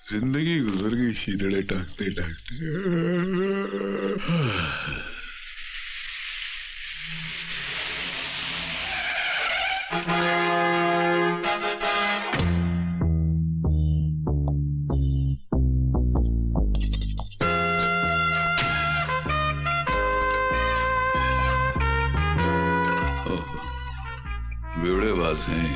जिंदगी गुजर गई शीतड़े टाकते टाकते। बेवड़ेबाज हैं।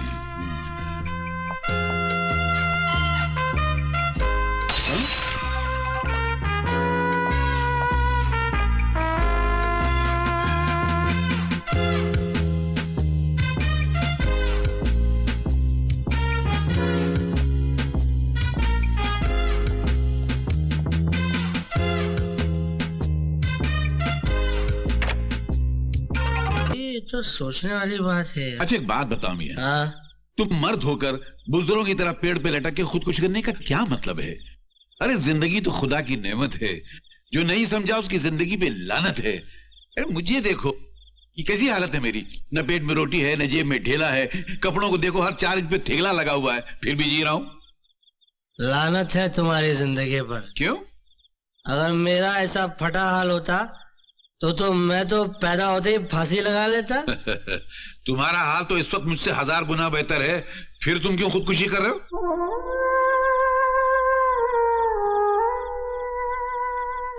तो सोचने वाली बात है। अच्छा एक बात बताओ मियां। हाँ? तुम मर्द होकर बुजुर्गों की तरह पेड़ पे लटक के खुदकुशी करने का क्या मतलब है? अरे जिंदगी तो खुदा की नेमत है, जो नहीं समझा उसकी जिंदगी पे लानत है। अरे मुझे देखो कि कैसी हालत है मेरी, न पेट में रोटी है न जेब में ढेला है, कपड़ों को देखो हर 4 इंच पे थेगला लगा हुआ है, फिर भी जी रहा हूं। लानत है तुम्हारी जिंदगी पर। क्यों? अगर मेरा ऐसा फटा हाल होता तो मैं तो पैदा होते ही फांसी लगा लेता। तुम्हारा हाल तो इस वक्त मुझसे 1000 गुना बेहतर है, फिर तुम क्यों खुदकुशी कर रहे हो?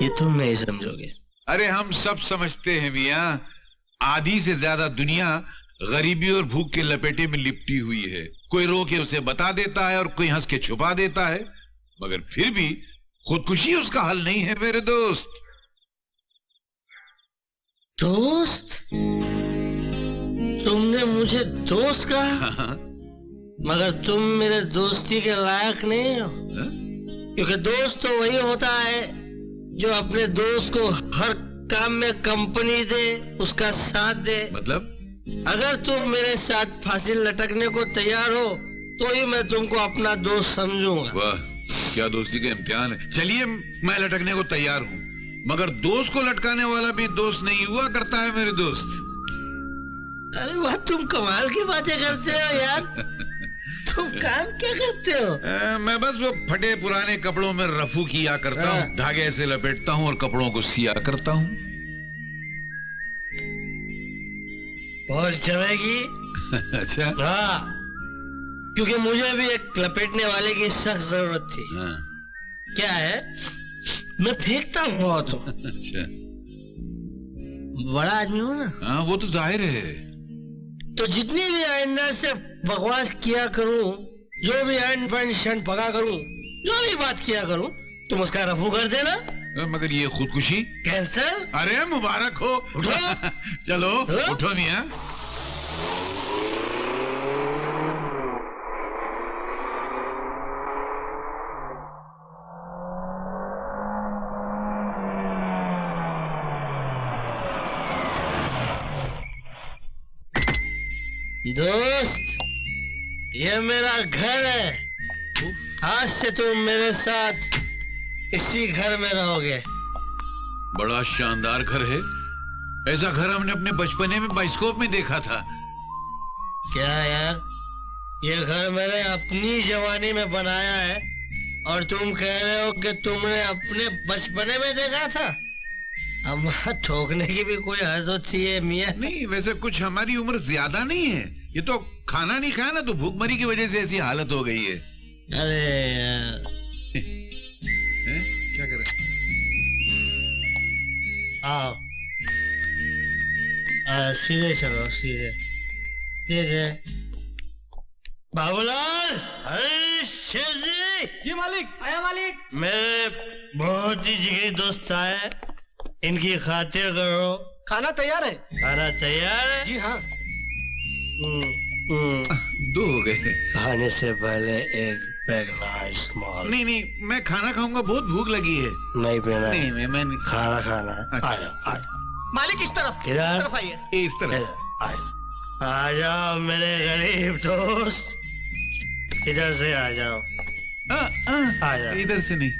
ये तुम नहीं समझोगे। अरे हम सब समझते हैं मियां, आधी से ज्यादा दुनिया गरीबी और भूख के लपेटे में लिपटी हुई है। कोई रो के उसे बता देता है और कोई हंस के छुपा देता है, मगर फिर भी खुदकुशी उसका हल नहीं है मेरे दोस्त। दोस्त? तुमने मुझे दोस्त कहा? मगर तुम मेरे दोस्ती के लायक नहीं हो। क्योंकि दोस्त तो वही होता है जो अपने दोस्त को हर काम में कंपनी दे, उसका साथ दे। मतलब? अगर तुम मेरे साथ फांसी लटकने को तैयार हो तो ही मैं तुमको अपना दोस्त समझूंगा। वाह, क्या दोस्ती का इम्तिहान है। चलिए मैं लटकने को तैयार हूँ, मगर दोस्त को लटकाने वाला भी दोस्त नहीं हुआ करता है मेरे दोस्त। अरे वाह, तुम कमाल की बातें करते हो यार। तुम काम क्या करते हो? मैं बस वो फटे पुराने कपड़ों में रफू किया करता हूँ, धागे से लपेटता हूँ और कपड़ों को सिया करता हूँ। बहुत जमेगी। अच्छा? हाँ, क्योंकि मुझे भी एक लपेटने वाले की सख्त जरूरत थी। हाँ। क्या है, मैं फेंकता हूँ बहुत। अच्छा, बड़ा आदमी हूँ ना। हाँ वो तो जाहिर है। तो जितनी भी आइंदा से बकवास किया करूँ, जो भी एंड फंड शंड पका करूँ, जो भी बात किया करूँ, तुम उसका रफू कर देना। मगर ये खुदकुशी कैंसल? अरे मुबारक हो। उठो। चलो उठो मियां। दोस्त, ये मेरा घर है। आज से तुम मेरे साथ इसी घर में रहोगे। बड़ा शानदार घर है। ऐसा घर हमने अपने बचपने में बाइस्कोप में देखा था। क्या यार, ये घर मैंने अपनी जवानी में बनाया है और तुम कह रहे हो कि तुमने अपने बचपने में देखा था? अब वहाँ ठोकने की भी कोई हद होती है मियां? नहीं, वैसे कुछ हमारी उम्र ज्यादा नहीं है। ये तो खाना नहीं खाया ना, तो भूखमरी की वजह से ऐसी हालत हो गई है। अरे यार। क्या कर रहे? आओ, सीधे चलो, सीधे सीधे। बाबूलाल! अरे शेर जी! जी मालिक, आया मालिक। मेरे बहुत ही जिगरी दोस्त आए, इनकी खातिर करो। खाना तैयार है। खाना तैयार है? जी हाँ। 2 हो गए। खाने से पहले एक पैग स्मॉल। नहीं नहीं, मैं खाना खाऊंगा, बहुत भूख लगी है। नहीं पीना? नहीं मैं नहीं। खाना खाना है। अच्छा। आ जाओ, आ जाओ। मालिक इस तरफ, इधर। इस तरफ आइए। इस तरह। आ जाओ, आ जाओ मेरे गरीब दोस्त, इधर से आ जाओ। आ जाओ। इधर से नहीं।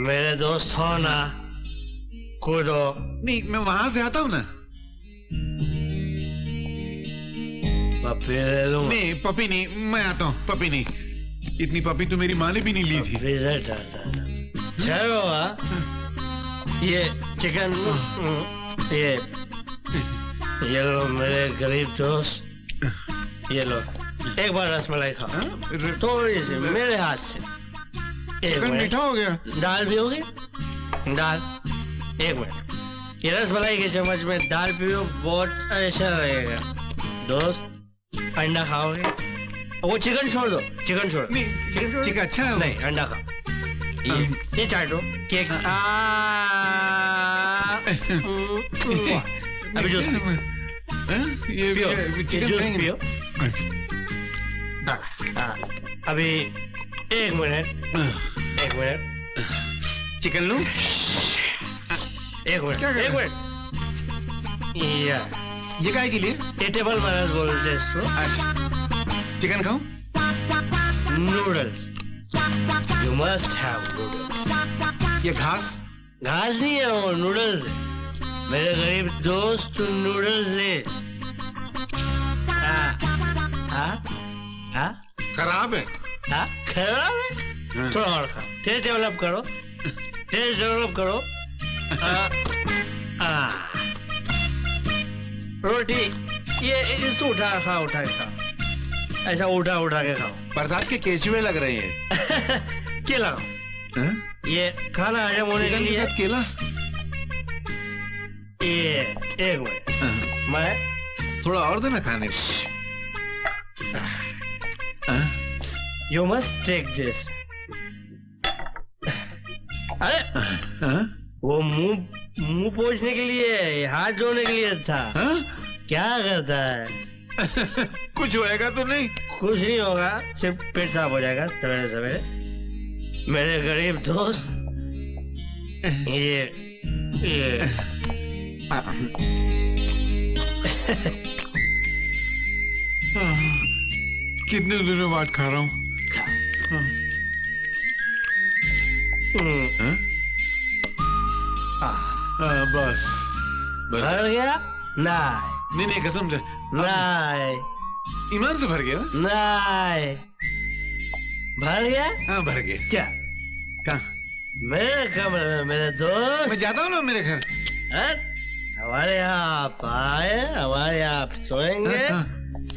मेरे दोस्त हो ना, कूदो। नहीं, मैं वहां से आता हूँ ना। पप्पी ले लूं? नहीं पपी नहीं, मैं आता हूँ। पपी नहीं, इतनी पपी तो मेरी माँ ने भी नहीं ली थी। फ्रीजर डालता था। चलो ये चिकन, ये लो मेरे गरीब दोस्त, ये लो एक बार रसमलाई खाओ, थोड़ी सी मेरे हाथ से। चिकन मीठा हो गया। दाल भी होगी, दाल। एक मिनट, ये रसमलाई के चम्मच में दाल पियो, बहुत अच्छा लगेगा। दोस्त अंडा खाओगे? वो चिकन छोड़ दो, चिकन छोड़ दो। चिकन अच्छा है। नहीं, अंडा खाओ। ये चाटो केक। अभी जूस ये पियो, चिकन जूस खाएंगे। पियो। अभी एक मिनट, एक मिनट, चिकन लूं? एक मिनट, क्या कर एक रहे मिनट। ये काहे के लिए? ये टेबल मैनर्स बोलते हैं इसको। अच्छा, चिकन खाऊं? Noodles, you must have noodles. ये घास? घास नहीं है, वो नूडल्स है। मेरे गरीब दोस्त तू नूडल्स ले। खराब है। खराब है? थोड़ा और खाओ, टेस्ट डेवलप करो, टेस्ट डेवलप करो। रोटी ये इसको उठा खाओ, उठा के खाओ, ऐसा उठा उठा के खाओ। बरसात के केचुए लग रहे हैं। केला खाओ, ये खाना हजम होने के लिए। केला? ये एक मिनट, मैं थोड़ा और देना खाने को। You must take this. अरे वो मुंह पोंछने के लिए, हाथ धोने के लिए था। क्या करता है? कुछ होएगा तो नहीं? कुछ नहीं होगा, सिर्फ पेट साफ हो जाएगा सवेरे सवेरे। मेरे गरीब दोस्त, ये कितने दिनों बाद खा रहा हूँ। बस भर गया? नहीं कसम से नहीं, ईमान से भर गया ना? नहीं, भर गया? हाँ भर गया। क्या? कहाँ? मेरे कमरे में मेरे दोस्त। मैं जाता हूँ ना मेरे घर। हमारे यहाँ आप आए, हमारे यहाँ आप सोएंगे।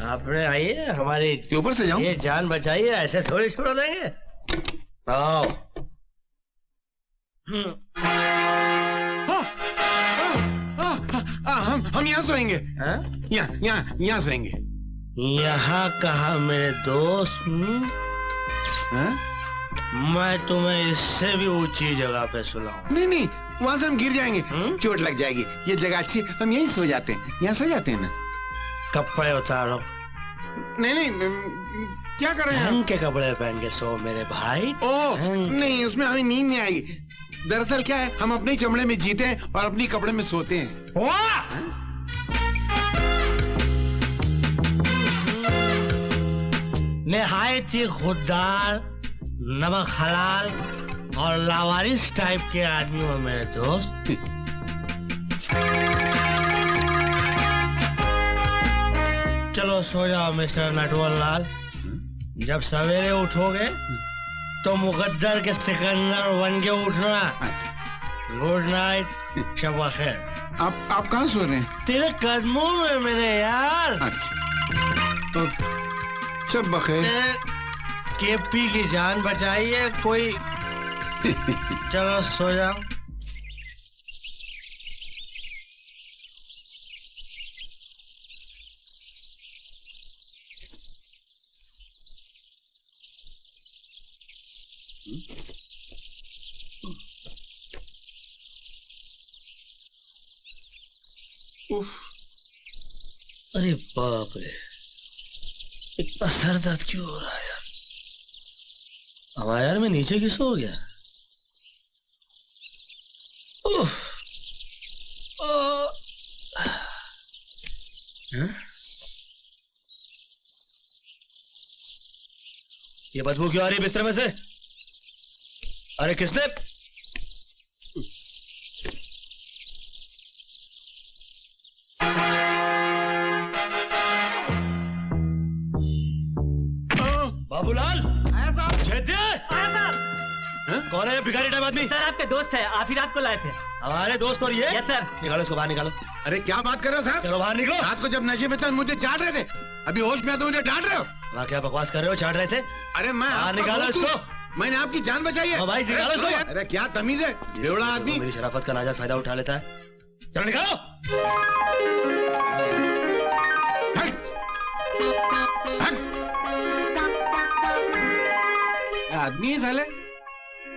आपने आइए, हमारी ऊपर से जाऊं? ये जान बचाइए, ऐसे थोड़ी छोड़ देंगे। आओ। हम यहाँ सोएंगे। यहाँ सोएंगे। यहाँ कहा मेरे दोस्त? मैं तुम्हें इससे भी ऊंची जगह पे सुलाऊं। नहीं, वहाँ से हम गिर जाएंगे। चोट लग जाएगी। ये जगह अच्छी, हम यहीं सो जाते हैं। यहाँ सो जाते हैं ना। कपड़े उतारो। नहीं, क्या कर रहे हैं? ढंग के कपड़े पहन के सो मेरे भाई। नहीं, उसमें हमें नींद नहीं आएगी। दरअसल क्या है, हम अपने चमड़े में जीते हैं और अपनी कपड़े में सोते हैं। निहायत ही खुददार, नमक हलाल और लावारिस टाइप के आदमी हो मेरे दोस्त। चलो सो जाओ मिस्टर नटवर लाल। जब सवेरे उठोगे तो मुकद्दर के सिकंदर बन के उठना। गुड नाइट, शब बखैर। आप कहाँ सो रहे हैं? तेरे कदमों में मेरे यार। तो शब बखैर। केपी की जान बचाइए कोई। चलो सो जाओ। अरे बाप रे, इतना सर दर्द क्यों हो रहा है यार? हवा यार, मैं नीचे किस हो गया? ये बदबू क्यों आ रही है बिस्तर में से? अरे किसने? बाबूलाल, आया साहब। जयदे आया साहब। कौन है भिखारी टाइप आदमी? सर आपके दोस्त है, आप ही रात को लाए थे। हमारे दोस्त और ये? Yes sir. निकालो इसको बाहर निकालो। अरे क्या बात कर रहे हो साहब? चलो बाहर निकलो। रात को जब नशे में थे मुझे चाट रहे थे, अभी होश में तो मुझे डांट रहे हो। वहाँ क्या बकवास कर रहे हो? चाट रहे थे? अरे मैं बाहर आपका निकालो दोस्त हूँ। इसको। मैंने आपकी जान बचाई है। हाँ भाई, निकालो अरे, इसको। अरे क्या तमीज है, बेवड़ा आदमी। मेरी शराफत का नाजायज फायदा उठा लेता है। चलो निकालो। हट! हट! क्या आदमी है साले?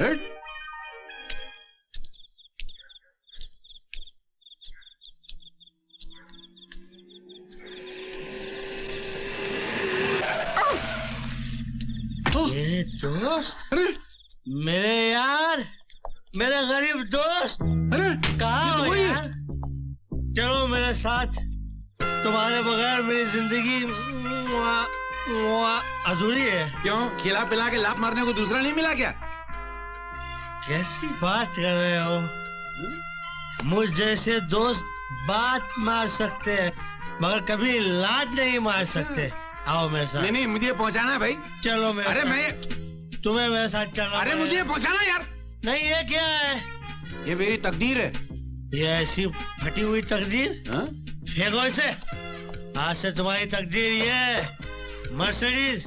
हट! मेरे दोस्त, अरे मेरे यार, मेरे गरीब दोस्त, अरे कहाँ ये तो हो वही है। यार? चलो मेरे साथ, तुम्हारे बगैर मेरी जिंदगी अधूरी है। क्यों खिला पिला के लात मारने को दूसरा नहीं मिला क्या? कैसी बात कर रहे हो? मुझ जैसे दोस्त बात मार सकते हैं मगर कभी लात नहीं मार सकते। आओ मेरे साथ। नहीं नहीं, मुझे पहुंचाना है भाई। चलो मेरे अरे साथ। मैं, तुम्हें मेरे साथ चलना अरे पड़ेगा। मुझे पहुंचाना यार। नहीं, ये क्या है? ये मेरी तकदीर है। ये ऐसी फटी हुई तकदीर, हाँ? फेंको इसे। आज से तुम्हारी तकदीर ये है, मर्सिडीज।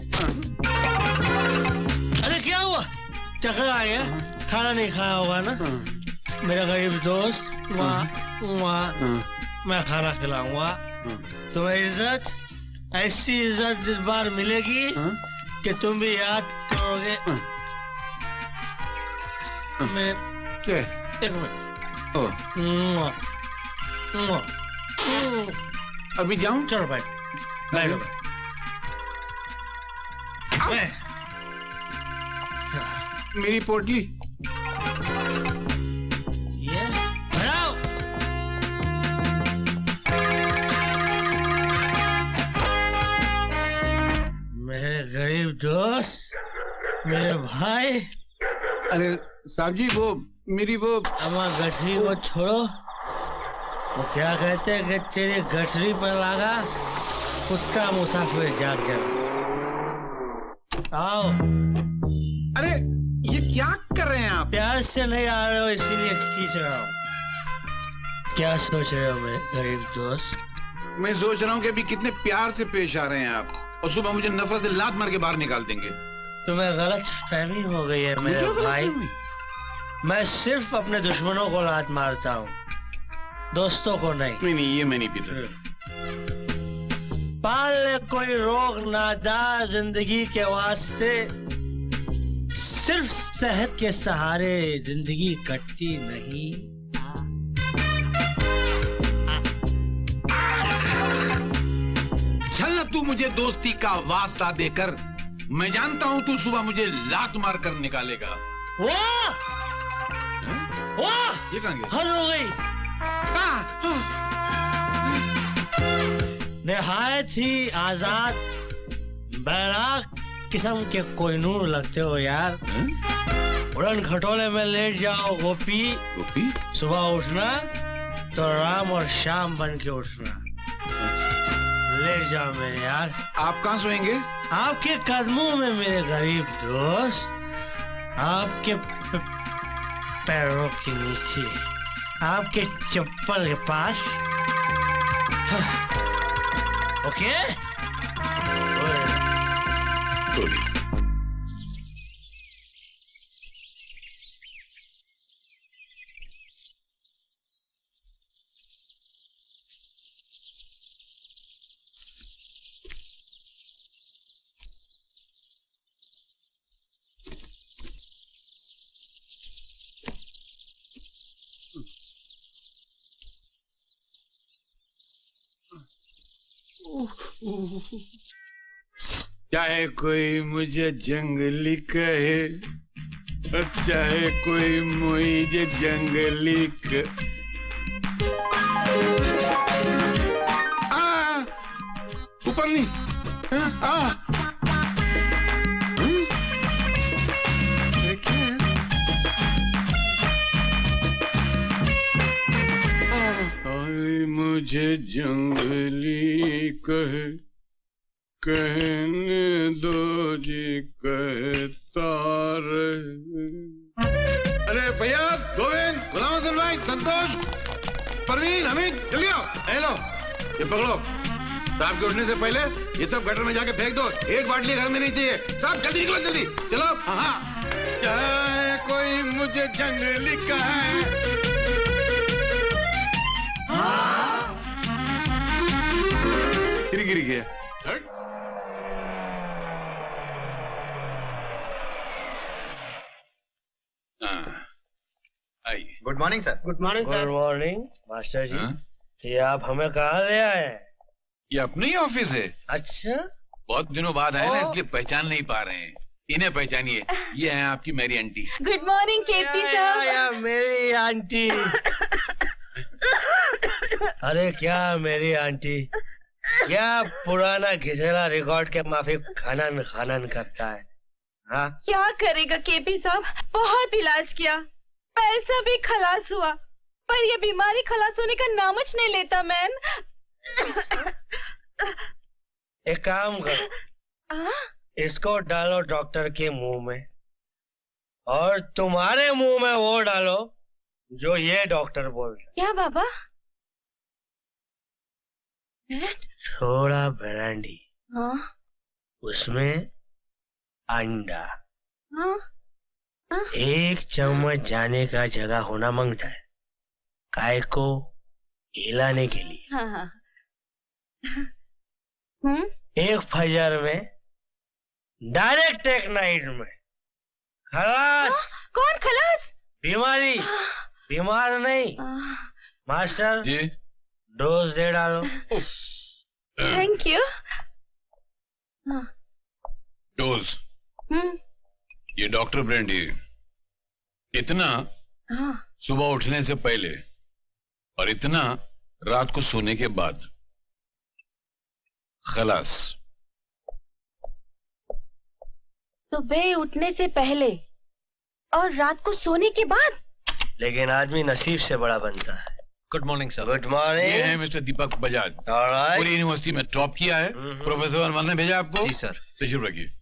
अरे क्या हुआ? चक्कर आ गया? खाना नहीं खाया होगा ना? मेरा गरीब दोस्त, वहाँ मैं खाना खिलाऊंगा। तुम्हें इज्जत, ऐसी इज्जत इस बार मिलेगी कि तुम भी याद करोगे। मैं क्या? एक मिनट। ओ, मुआ, मुआ, अभी जाऊं? चलो भाई, बैठो। मैं मेरी पोटली। ये बढ़ाओ। मेरे गरीब दोस्त, मेरे भाई, अरे साहब जी, वो मेरी वो अम्मा गठरी को छोड़ो। वो क्या कहते हैं कि तेरी गठरी पर लगा कुत्ता मुसाफिर जाग जाए। आओ। अरे ये क्या कर रहे हैं आप? प्यार से नहीं आ रहे हो इसीलिए खींच रहा हूँ। क्या सोच रहे हो मेरे गरीब दोस्त? मैं सोच रहा हूँ कि अभी कितने प्यार से पेश आ रहे हैं आप, और सुबह मुझे नफरत से लात मार के बाहर निकाल देंगे। तुम्हें गलत फहमी हो गई है मेरे मुझे गलत भाई। फहमी? मैं सिर्फ अपने दुश्मनों को लात मारता हूँ, दोस्तों को नहीं। नहीं नहीं, ये मैं नहीं पीता। पाल ले कोई रोग नादार जिंदगी के वास्ते, सिर्फ सेहत के सहारे जिंदगी कटती नहीं। चल ना तू मुझे दोस्ती का वास्ता देकर, मैं जानता हूँ तू सुबह मुझे लात मार कर निकालेगा। वाह वाह, ये कहाँ गया? हद हो गई। निहायत ही आजाद बैराग किस्म के कोहिनूर लगते हो यार। उड़न खटोले में लेट जाओ गोपी, गोपी? सुबह उठना तो राम और शाम बन के उठना। ले जाओ मेरे यार। आप कहाँ सोएंगे? आपके कदमों में मेरे गरीब दोस्त, आपके पैरों के नीचे, आपके चप्पल के पास। ओके? चाहे कोई मुझे जंगली कहे, चाहे कोई मुझे जंगली ऊपर नहीं। मुझे जंगली कहे, कहने दो जी कहता रहे। अरे फैयाज, गोविंद, गुलाम हसन भाई, संतोष, परवीन, हमीद, जल्दी आओ। हेलो, ये पकड़ो। साहब के उठने से पहले ये सब गटर में जाके फेंक दो। एक बाटली घर में नहीं चाहिए। साहब जल्दी निकलो, जल्दी चलो। हाँ, चाहे कोई मुझे जंग लिखा है। गिरी गया। आइए। Good morning sir. Good morning good morning master ji. हाँ? ये आप हमें कहाँ ले आए? ये अपना ही ऑफिस है। अच्छा, बहुत दिनों बाद आए ना, ओ। इसलिए पहचान नहीं पा रहे हैं। इन्हें पहचानिए, ये हैं आपकी मेरी आंटी। गुड मॉर्निंग केपी साहब। या मेरी आंटी। अरे क्या मेरी आंटी, क्या पुराना घिसेला रिकॉर्ड के माफिक खनन खनन करता है। हाँ, क्या करेगा केपी साहब, बहुत इलाज किया, पैसा भी खलास हुआ, पर ये बीमारी खलास होने का नामच नहीं लेता मैन। एक काम करो, इसको डालो डॉक्टर के मुंह में, और तुम्हारे मुंह में वो डालो जो ये डॉक्टर बोलता। क्या बाबा? थोड़ा ब्रांडी, हाँ उसमें अंडा, हाँ हाँ। 1 चम्मच जाने का जगह होना मांगता है, काय को हिलाने के लिए। हाँ हाँ। 1 फजर में, डायरेक्ट एक नाइट में खलास। कौन खलास? बीमारी, बीमार नहीं। मास्टर जी, डोज दे डालो। Thank you. डोज। ये डॉक्टर ब्रांडी, इतना सुबह उठने से पहले और इतना रात को सोने के बाद। खलास। सुबह उठने से पहले और रात को सोने के बाद। लेकिन आदमी नसीब से बड़ा बनता है। Good morning sir. गुड ये मॉर्निंग। है मिस्टर दीपक बजाज, पूरी यूनिवर्सिटी में टॉप किया है। प्रोफेसर वर्मा ने भेजा आपको। जी सर। तशरीफ रखिए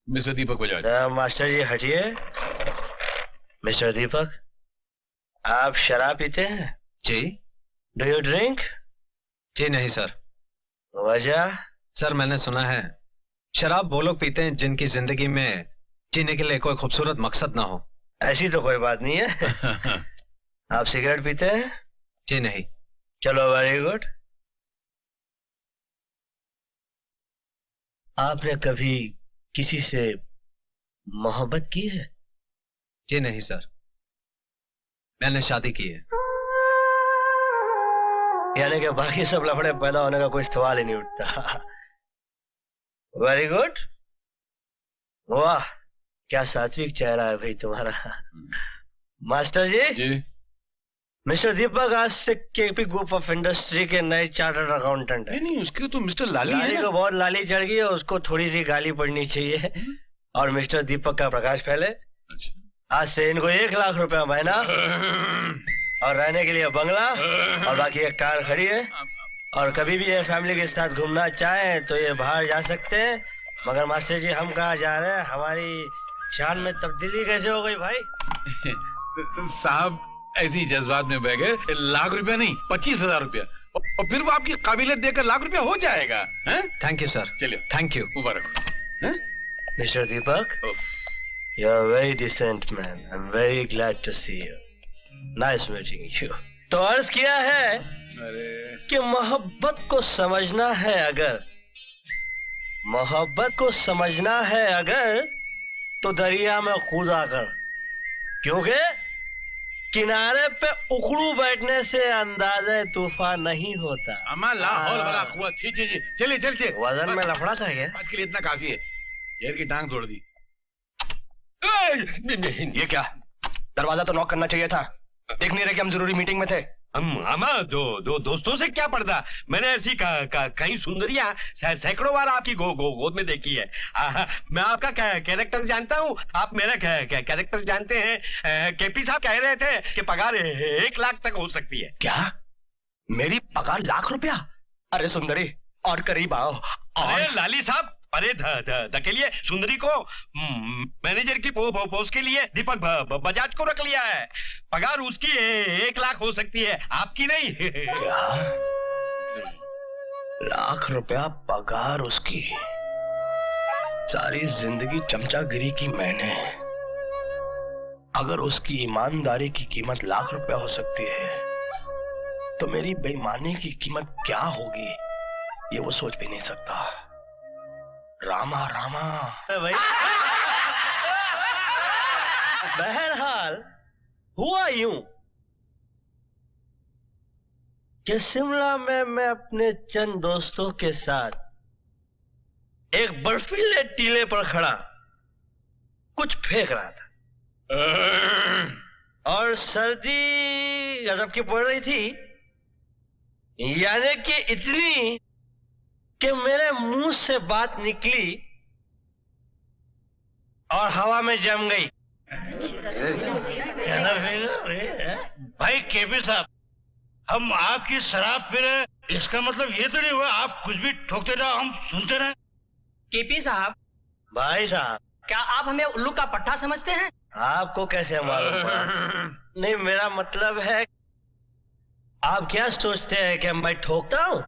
मिस्टर दीपक बजाज। मास्टर जी हटिए। मिस्टर दीपक, आप शराब पीते हैं? जी। Do you drink? जी नहीं सर। वजह? सर मैंने सुना है शराब वो लोग पीते हैं जिनकी जिंदगी में जीने के लिए कोई खूबसूरत मकसद ना हो। ऐसी तो कोई बात नहीं है। आप सिगरेट पीते हैं? जी नहीं। चलो, वेरी गुड। आपने कभी किसी से मोहब्बत की है? जी नहीं सर, मैंने शादी की है। यानी कि बाकी सब लफड़े पैदा होने का कोई सवाल ही नहीं उठता। Very good. वाह, क्या सात्विक चेहरा है भाई तुम्हारा। मास्टर जी, जी। मिस्टर दीपक आज से केपी ग्रुप ऑफ इंडस्ट्री के नए चार्टर्ड अकाउंटेंट है। नहीं, उसके तो मिस्टर लाली लाली है को ना। बहुत लाली चढ़ गई है, उसको थोड़ी सी गाली पड़नी चाहिए। और मिस्टर दीपक का प्रकाश फैले। अच्छा। आज से इनको 1 लाख रुपया महीना, और रहने के लिए बंगला, और बाकी एक कार खड़ी है। और कभी भी ये फैमिली के साथ घूमना चाहें तो ये बाहर जा सकते हैं। मगर मास्टर जी, हम कहाँ जा रहे हैं? हमारी शान में तब्दीली कैसे हो गई भाई? साहब ऐसी जज्बात में बह गए। 1 लाख रुपया नहीं, 25,000 रुपया, और फिर वो आपकी काबिलियत देकर 1 लाख रुपया हो जाएगा। Thank you sir. चलिए, थैंक यू। मुबारक। Mister Deepak, you are very decent man. I am very glad to see you. Nice meeting you. तो अर्ज किया है कि मोहब्बत को समझना है अगर, मोहब्बत को समझना है अगर, तो दरिया में कूदा कर, क्योंकि किनारे पे उखड़ू बैठने से अंदाज़े तूफान नहीं होता। अमा लाहौल वाला कुआ। जी जी जी, चलिए चलिए। वजन में लफड़ा था क्या? आज के लिए इतना काफी है। शेर की टांग तोड़ दी। ये क्या? दरवाजा तो लॉक करना चाहिए था। देख नहीं रहे कि हम जरूरी मीटिंग में थे। मामा, दो दोस्तों से क्या पर्दा? मैंने ऐसी कई सुंदरियां सैकड़ों बार आपकी गोद में देखी है। मैं आपका कैरेक्टर जानता हूँ, आप मेरा कैरेक्टर जानते हैं। केपी साहब कह रहे थे कि पगार 1 लाख तक हो सकती है। क्या? मेरी पगार 1 लाख रुपया? अरे सुंदरी, और करीब आओ। अरे लाली साहब, अरे धकेलिए सुंदरी को। मैनेजर की पोस्ट के लिए दीपक बजाज को रख लिया है। पगार उसकी 1 लाख हो सकती है, आपकी नहीं। क्या? लाख रुपया पगार उसकी? सारी जिंदगी चमचागिरी की मैंने। अगर उसकी ईमानदारी की कीमत लाख रुपया हो सकती है, तो मेरी बेईमानी की कीमत क्या होगी ये वो सोच भी नहीं सकता। रामा रामा। भाई बहरहाल हुआ यूं कि शिमला में मैं अपने चंद दोस्तों के साथ एक बर्फीले टीले पर खड़ा कुछ फेंक रहा था और सर्दी गजब की पड़ रही थी, यानी कि इतनी कि मेरे मुंह से बात निकली और हवा में जम गई। भाई केपी साहब, हम आपकी शराब पी रहे, इसका मतलब ये तो नहीं हुआ आप कुछ भी ठोकते रहो, हम सुनते रहे। केपी साहब, भाई साहब, क्या आप हमें उल्लू का पट्टा समझते हैं? आपको कैसे मालूम पड़ा? नहीं, मेरा मतलब है आप क्या सोचते हैं कि मैं ठोकता हूँ?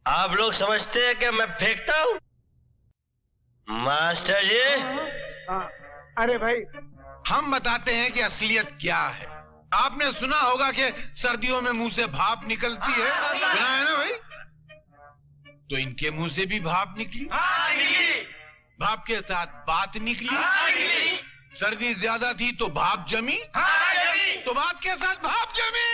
आप लोग समझते हैं कि मैं फेंकता हूँ? मास्टर जी, अरे भाई, हम बताते हैं कि असलियत क्या है। आपने सुना होगा कि सर्दियों में मुंह से भाप निकलती है, सुना है ना भाई? तो इनके मुंह से भी भाप निकली। भाप के साथ बात निकली। सर्दी ज्यादा थी तो भाप जमी, तो बात के साथ भाप जमी।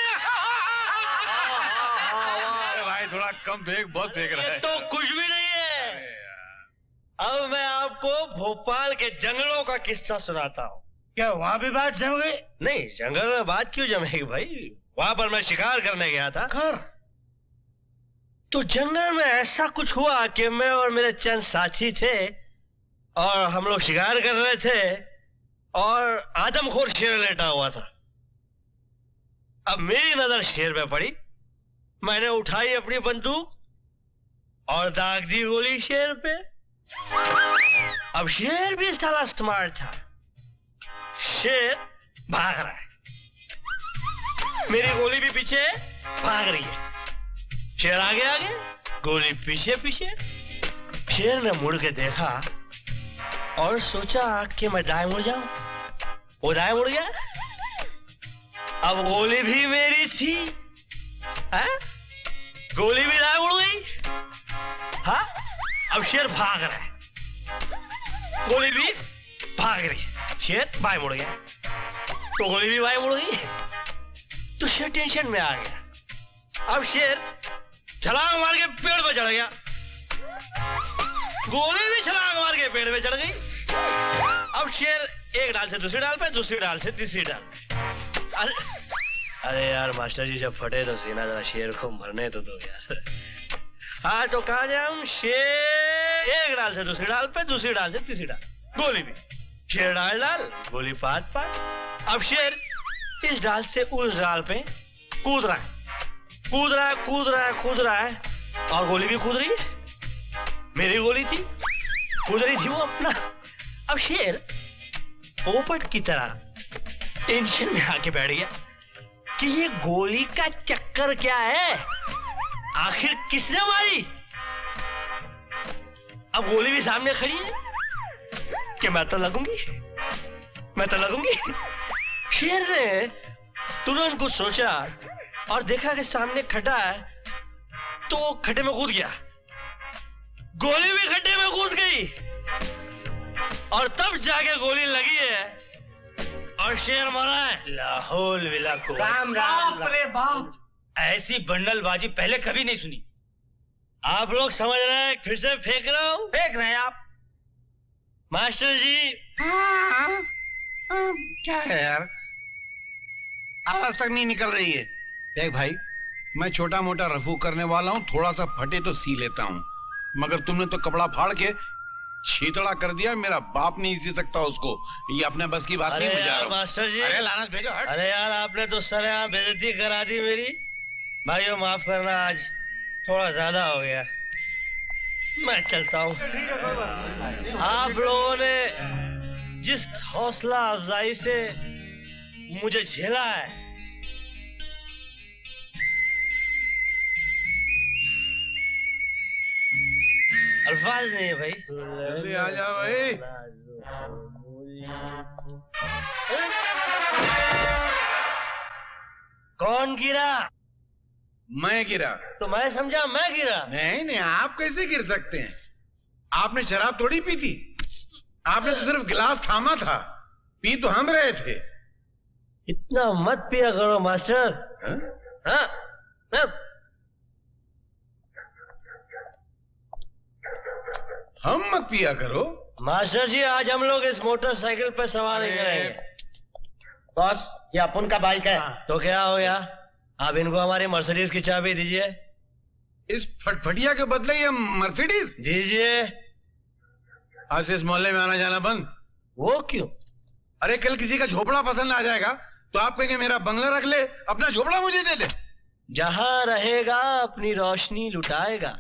भाई थोड़ा कम फेंक, बहुत फेंक रहा है। तो कुछ भी नहीं है। अब मैं आपको भोपाल के जंगलों का किस्सा सुनाता हूँ। क्या वहाँ भी बात जम गई? नहीं, जंगल में बात क्यों जमेगी भाई? वहां पर मैं शिकार करने गया था। तो जंगल में ऐसा कुछ हुआ कि मैं और मेरे चंद साथी थे और हम लोग शिकार कर रहे थे और आदमखोर शेर लेटा हुआ था। अब मेरी नजर शेर पे पड़ी, मैंने उठाई अपनी बंदूक और दाग दी गोली शेर पे। अब शेर भी साला स्मार्ट था, शेर भाग रहा है, मेरी गोली भी पीछे भाग रही है। शेर आगे आगे, गोली पीछे पीछे। शेर ने मुड़ के देखा और सोचा कि मैं दाएं मुड़ जाऊं। वो दाएं मुड़ गया। अब गोली भी मेरी थी, है? गोली भी दाएं मुड़ गई। हाँ, अब शेर भाग रहा है, गोली भी भाग रही है। शेर बाएं मुड़ गया तो गोली भी बाएं मुड़ गई। तो शेर टेंशन में आ गया। अब शेर छलांग मार के पेड़ पे चढ़ गया, गोली भी छलांग मार के पेड़ पे चढ़ गई। अब शेर एक डाल से दूसरी डाल पे, दूसरी डाल से तीसरी डाल पे। अरे यार मास्टर जी, जब फटे तो सीना जरा शेर को मरने तो दो यार। हाँ, तो कहा जाए, शेर एक डाल से दूसरी डाल पे, दूसरी डाल से तीसरी डाल, गोली भी शेर डाल डाल, गोली पात पात। अब शेर इस डाल से उस डाल पे कूद रहा है, कूद रहा है, कूद रहा है, कूद रहा है, और गोली भी कूद रही है। मेरी गोली थी, कूद रही थी वो अपना। अब शेर पोपट की तरह टेंशन में आके बैठ गया कि ये गोली का चक्कर क्या है, आखिर किसने मारी। अब गोली भी सामने खड़ी है कि मैं तो लगूंगी, मैं तो लगूंगी। शेर ने तुरंत कुछ सोचा और देखा कि सामने खड्डा है, तो खड्डे में कूद गया। गोली भी खड्डे में कूद गई और तब जाके गोली लगी है और शेर मरा है। लाहौल विला को राम राम रे बाप, ऐसी बंडलबाजी पहले कभी नहीं सुनी। आप लोग समझ रहे हैं, फिर से फेंक रहा हूं। फेंक रहे हैं आप? मास्टर जी, क्या है यार, आवाज तक नहीं निकल रही है। देख भाई, मैं छोटा मोटा रफू करने वाला हूँ, थोड़ा सा फटे तो सी लेता हूँ, मगर तुमने तो कपड़ा फाड़ के छीतड़ा कर दिया। मेरा बाप नहीं सी सकता उसको, ये अपने बस की बात नहीं। यार मास्टर जी, अरे लानत भेजो, हट। अरे यार, आपने तो सरेआम बेइज्जती करा दी मेरी। भाइयों माफ करना, आज थोड़ा ज्यादा हो गया, मैं चलता हूँ। आप लोगों ने जिस हौसला अफजाई से मुझे झेला है, अल्फाज नहीं है भाई। जल्दी आ जाओ भाई। कौन गिरा? मैं गिरा? तो मैं समझा मैं गिरा। नहीं नहीं, आप कैसे गिर सकते हैं? आपने शराब थोड़ी पी थी, आपने तो सिर्फ गिलास थामा था, पी तो हम रहे थे। इतना मत पिया करो मास्टर। हाँ? हम मत पिया करो मास्टर जी, आज हम लोग इस मोटरसाइकिल पे सवार नहीं करेंगे। बॉस, ये अपन का बाइक है। तो क्या हो गया? आप इनको हमारी मर्सिडीज की चाबी दीजिए। इस फटफटिया के बदले ये मर्सिडीज दीजिए। आज से इस मोहल्ले में आना जाना बंद। वो क्यों? अरे कल किसी का झोपड़ा पसंद आ जाएगा तो आप कहेंगे मेरा बंगला रख ले, अपना झोपड़ा मुझे दे दे। जहां रहेगा अपनी रोशनी लुटाएगा।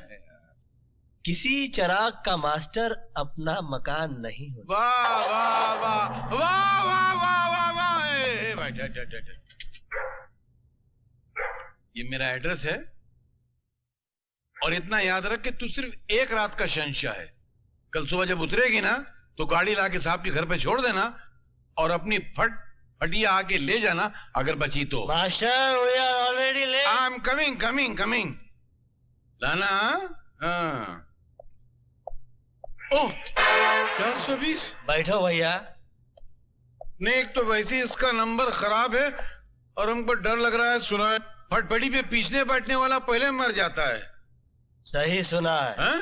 किसी चिराग का मास्टर अपना मकान नहीं होता। वाह वाह वाह वाह वाह वाह वाह वाह। ए, भाई, डट। ये मेरा एड्रेस है और इतना याद रख कि तू सिर्फ एक रात का शहंशाह है। कल सुबह जब उतरेगी ना तो गाड़ी लाके साहब के घर पे छोड़ देना और अपनी फटिया आके ले जाना, अगर बची तो। Master, we are already late. I am coming. लाना। हाँ। ओह, 420। बैठो भैया। नहीं, एक तो वैसे ही इसका नंबर खराब है और हमको डर लग रहा है। सुना है फटफटी पे पीछे बैठने वाला पहले मर जाता है। सही सुना है। हाँ?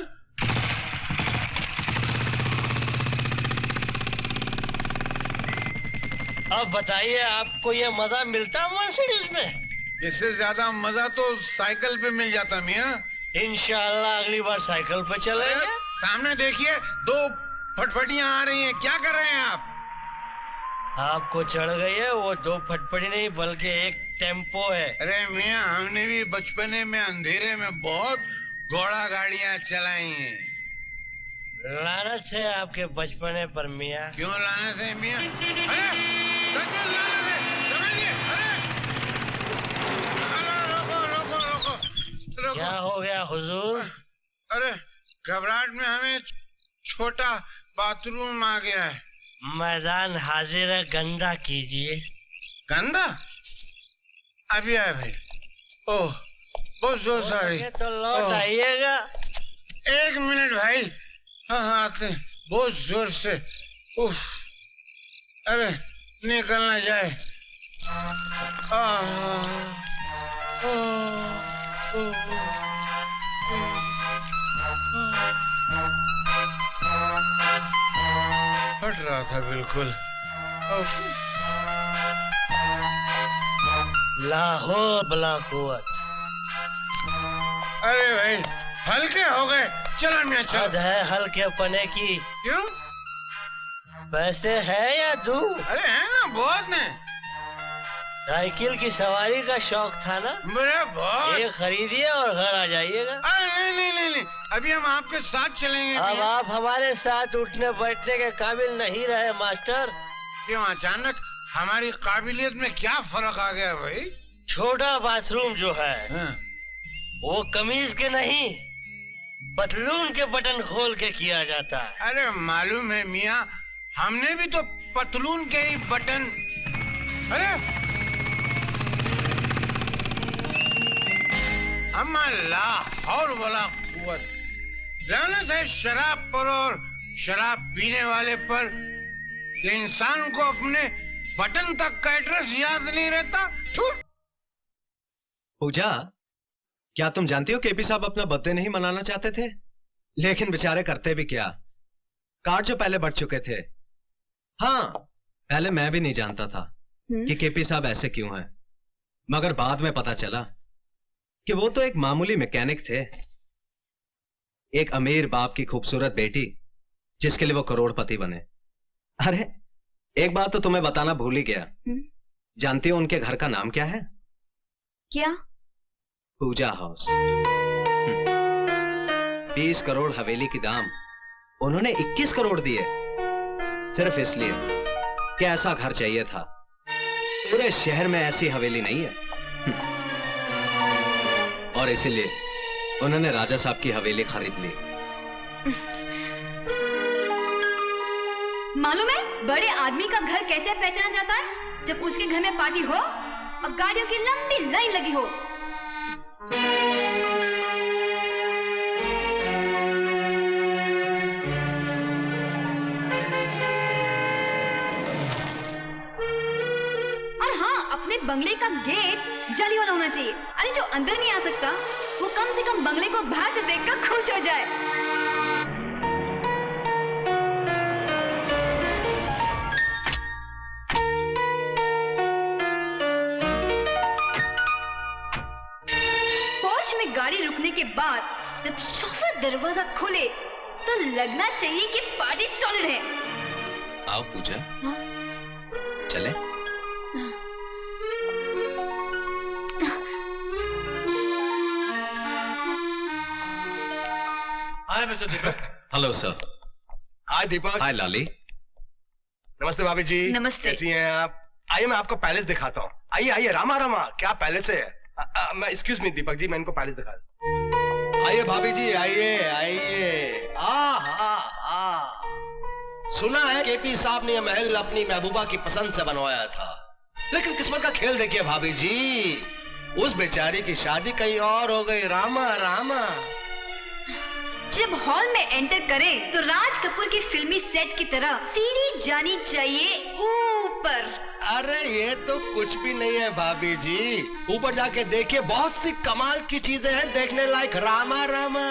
अब बताइए, आपको ये मजा मिलता मर्सिडीज में? इससे ज्यादा मजा तो साइकिल पे मिल जाता मियाँ। इंशाल्लाह अगली बार साइकिल पे चलेंगे। सामने देखिए, 2 फटफटियां आ रही हैं, क्या कर रहे हैं आप? आपको चढ़ गई है, वो 2 फटफटी नहीं बल्कि एक टेम्पो है। अरे मियाँ, हमने भी बचपने में अंधेरे में बहुत घोड़ा गाड़ियां चलाई हैं। लानत है आपके बचपने पर मियाँ। क्यों लानत है मियाँ? अरे सच में लानत है, समझिए। अरे रोको। क्या हो गया हुजूर? अरे घबराहट में हमें छोटा बाथरूम आ गया है। मैदान हाजिर है, गंदा कीजिए। गंदा? अभी आए भाई। ओह, बहुत जोर सारी। तो लौट आइएगा। 1 मिनट भाई। हाँ आते, बहुत जोर से। उफ, अरे निकलना जाए। फट रहा था बिल्कुल। लाहौर बला कुवत। अरे भाई, हल्के हो गए। चलो मियाँ चल। हद है हल्के पने की। क्यों? पैसे है या दूं? अरे है ना, बहुत ने। साइकिल की सवारी का शौक था ना? मेरे बहुत। ये खरीदिए और घर आ जाइएगा। अरे नहीं, अभी हम आपके साथ चलेंगे। अब आप हमारे साथ उठने बैठने के काबिल नहीं रहे मास्टर। क्यों अचानक हमारी काबिलियत में क्या फर्क आ गया भाई? छोटा बाथरूम जो है वो कमीज के नहीं, पतलून के बटन खोल के किया जाता है। अरे मालूम है मियाँ, हमने भी तो पतलून के ही बटन। अरे लाहौर वाला कुवत। लानत है शराब पर और शराब पीने वाले पर कि इंसान को अपने बटन तक का एड्रेस याद नहीं रहता। पूजा, क्या तुम जानती हो केपी साहब अपना बर्थडे नहीं मनाना चाहते थे, लेकिन बेचारे करते भी क्या। कार्ड जो पहले बढ़ चुके थे। हाँ, पहले मैं भी नहीं जानता था कि केपी साहब ऐसे क्यों हैं, मगर बाद में पता चला कि वो तो एक मामूली मैकेनिक थे। एक अमीर बाप की खूबसूरत बेटी जिसके लिए वो करोड़पति बने। अरे एक बात तो तुम्हें बताना भूल ही गया। जानती हो उनके घर का नाम क्या है? क्या? पूजा हाउस। 20 करोड़ हवेली की दाम उन्होंने 21 करोड़ दिए, सिर्फ इसलिए कि ऐसा घर चाहिए था। पूरे शहर में ऐसी हवेली नहीं है। और इसीलिए उन्होंने राजा साहब की हवेली खरीद ली। मालूम है बड़े आदमी का घर कैसे पहचाना जाता है? जब उसके घर में पार्टी हो और गाड़ियों की लंबी लाइन लगी हो। और हाँ, अपने बंगले का गेट जाली वाला होना चाहिए। अरे जो अंदर नहीं आ सकता वो कम से कम बंगले को बाहर से देखकर खुश हो जाए। गाड़ी रुकने के बाद जब शोफर दरवाजा खोले तो लगना चाहिए कि पार्टी सॉलिड है। आओ पूजा। हाँ? चले? Hi mister Deepak. Hello sir. Hi Deepak. Hi Lali. नमस्ते भाभी जी। नमस्ते। कैसी हैं आप? आइए मैं आपको पैलेस दिखाता हूँ। आइए आइए, रामा रामा क्या पैलेस है। मैं एक्सक्यूज मी दीपक जी, मैं इनको पैलेस दिखा दूं। आइए भाभी जी, आइए आइए। सुना है केपी साहब ने यह महल अपनी महबूबा की पसंद से बनवाया था, लेकिन किस्मत का खेल देखिए भाभी जी, उस बेचारी की शादी कहीं और हो गई। रामा रामा। जब हॉल में एंटर करें तो राज कपूर की फिल्मी सेट की तरह सीढ़ी जानी चाहिए ऊपर। अरे ये तो कुछ भी नहीं है भाभी जी, ऊपर जाके देखिए, बहुत सी कमाल की चीजें हैं देखने लायक। रामा रामा।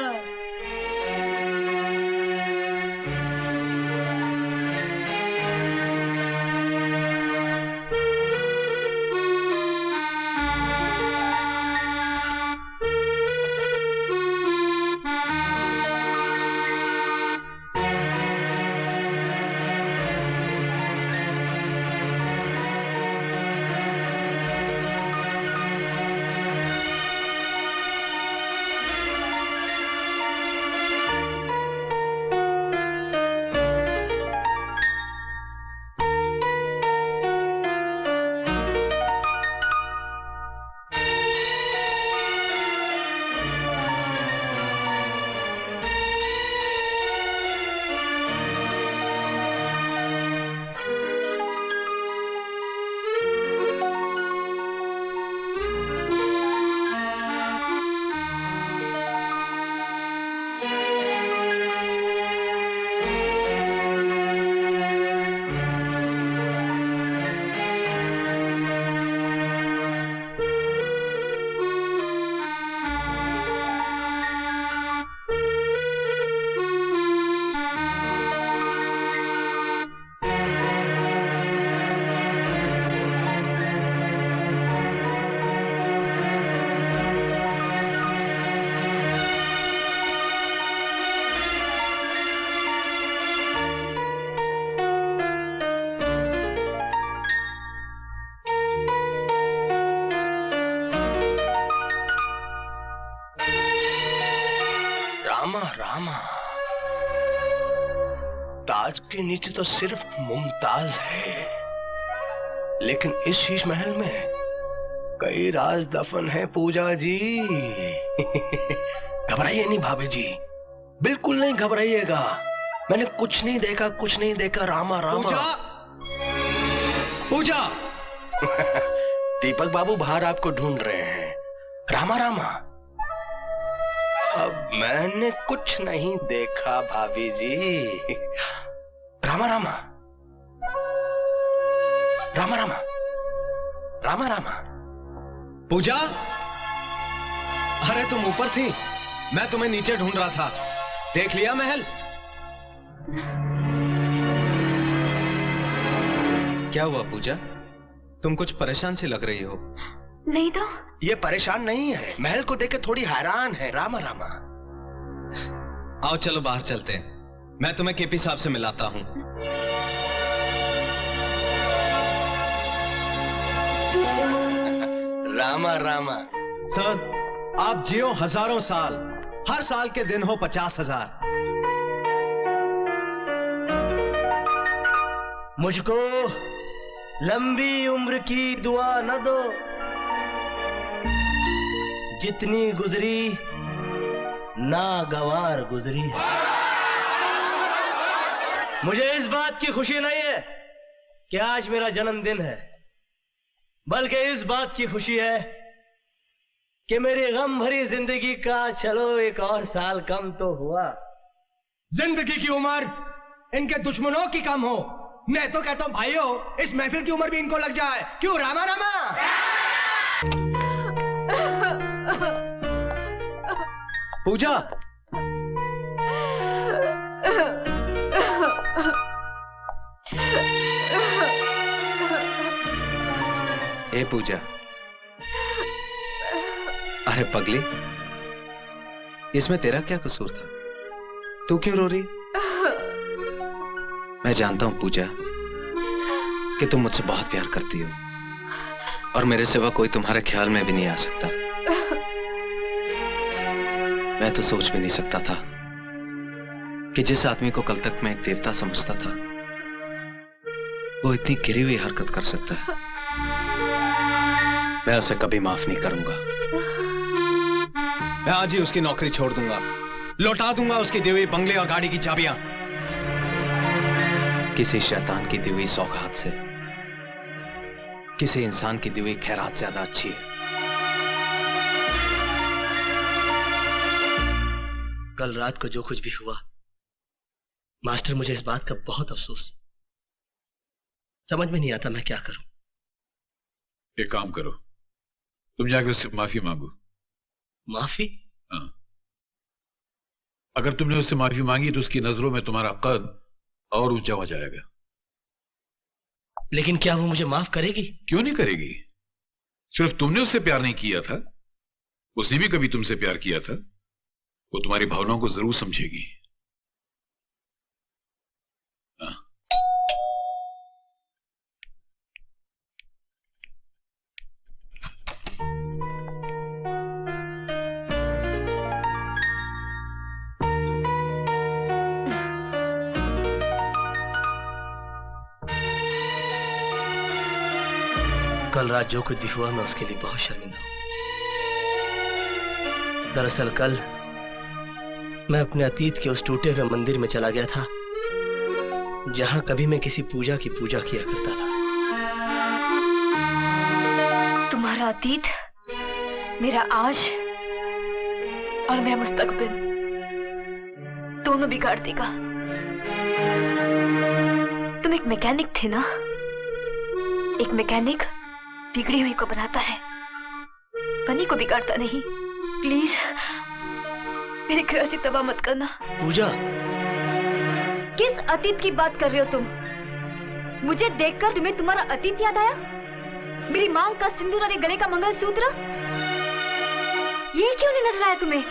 रामा, ताज के नीचे तो सिर्फ मुमताज है, लेकिन इस शीश महल में कई राज दफन है पूजा जी। घबराइए नहीं भाभी जी, बिल्कुल नहीं घबराइएगा। मैंने कुछ नहीं देखा, कुछ नहीं देखा। रामा रामा। पूजा। दीपक बाबू बाहर आपको ढूंढ रहे हैं। रामा रामा। अब मैंने कुछ नहीं देखा भाभी जी। रामा रामा। रामा रामा। रामा रामा। पूजा, अरे तुम ऊपर थी, मैं तुम्हें नीचे ढूंढ रहा था। देख लिया महल? क्या हुआ पूजा, तुम कुछ परेशान सी लग रही हो? नहीं तो। ये परेशान नहीं है, महल को देख के थोड़ी हैरान है। रामा रामा। आओ चलो बाहर चलते हैं, मैं तुम्हें केपी साहब से मिलाता हूं। रामा रामा। सर, आप जियो हजारों साल, हर साल के दिन हो 50,000। मुझको लंबी उम्र की दुआ न दो, जितनी गुजरी नागवार गुजरी है। मुझे इस बात की खुशी नहीं है कि आज मेरा जन्मदिन है, बल्कि इस बात की खुशी है कि मेरी गम भरी जिंदगी का चलो एक और साल कम तो हुआ। जिंदगी की उम्र इनके दुश्मनों की कम हो, मैं तो कहता हूँ भाइयों इस महफिल की उम्र भी इनको लग जाए। क्यों रामा रामा? पूजा, ए पूजा, अरे पगली, इसमें तेरा क्या कसूर था? तू क्यों रो रही? मैं जानता हूं पूजा कि तुम मुझसे बहुत प्यार करती हो और मेरे सिवा कोई तुम्हारे ख्याल में भी नहीं आ सकता। मैं तो सोच भी नहीं सकता था कि जिस आदमी को कल तक मैं एक देवता समझता था वो इतनी गिरी हुई हरकत कर सकता है। मैं उसे कभी माफ नहीं करूंगा। मैं आज ही उसकी नौकरी छोड़ दूंगा, लौटा दूंगा उसकी दी हुई बंगले और गाड़ी की चाबियां। किसी शैतान की दी हुई सौगात से किसी इंसान की दी हुई खैरात ज्यादा अच्छी है। कल रात को जो कुछ भी हुआ, मास्टर, मुझे इस बात का बहुत अफसोस। समझ में नहीं आता मैं क्या करूं। एक काम करो, तुम जाके उससे माफी मांगो। माफी? हाँ। अगर तुमने उससे माफी मांगी तो उसकी नजरों में तुम्हारा कद और ऊंचा हो जाएगा। लेकिन क्या वो मुझे माफ करेगी? क्यों नहीं करेगी? सिर्फ तुमने उससे प्यार नहीं किया था, उसने भी कभी तुमसे प्यार किया था। वो तुम्हारी भावनाओं को जरूर समझेगी। हाँ। कल रात जो कुछ भी हुआ मैं उसके लिए बहुत शर्मिंदा हूं। दरअसल कल मैं अपने अतीत के उस टूटे हुए मंदिर में चला गया था जहां कभी मैं किसी पूजा की पूजा किया करता था। तुम्हारा अतीत, मेरा आज और मेरा मुस्तकबिल दोनों बिगाड़ देगा। तुम एक मैकेनिक थे ना? एक मैकेनिक बिगड़ी हुई को बनाता है, बनी को बिगाड़ता नहीं। प्लीज मेरे घर से तबाह मत करना। पूजा, किस अतीत की बात कर रहे हो तुम? मुझे देखकर तुम्हें तुम्हारा अतीत याद आया? मेरी मांग का सिंदूर और गले का मंगलसूत्र, ये क्यों नहीं नजर आया तुम्हें?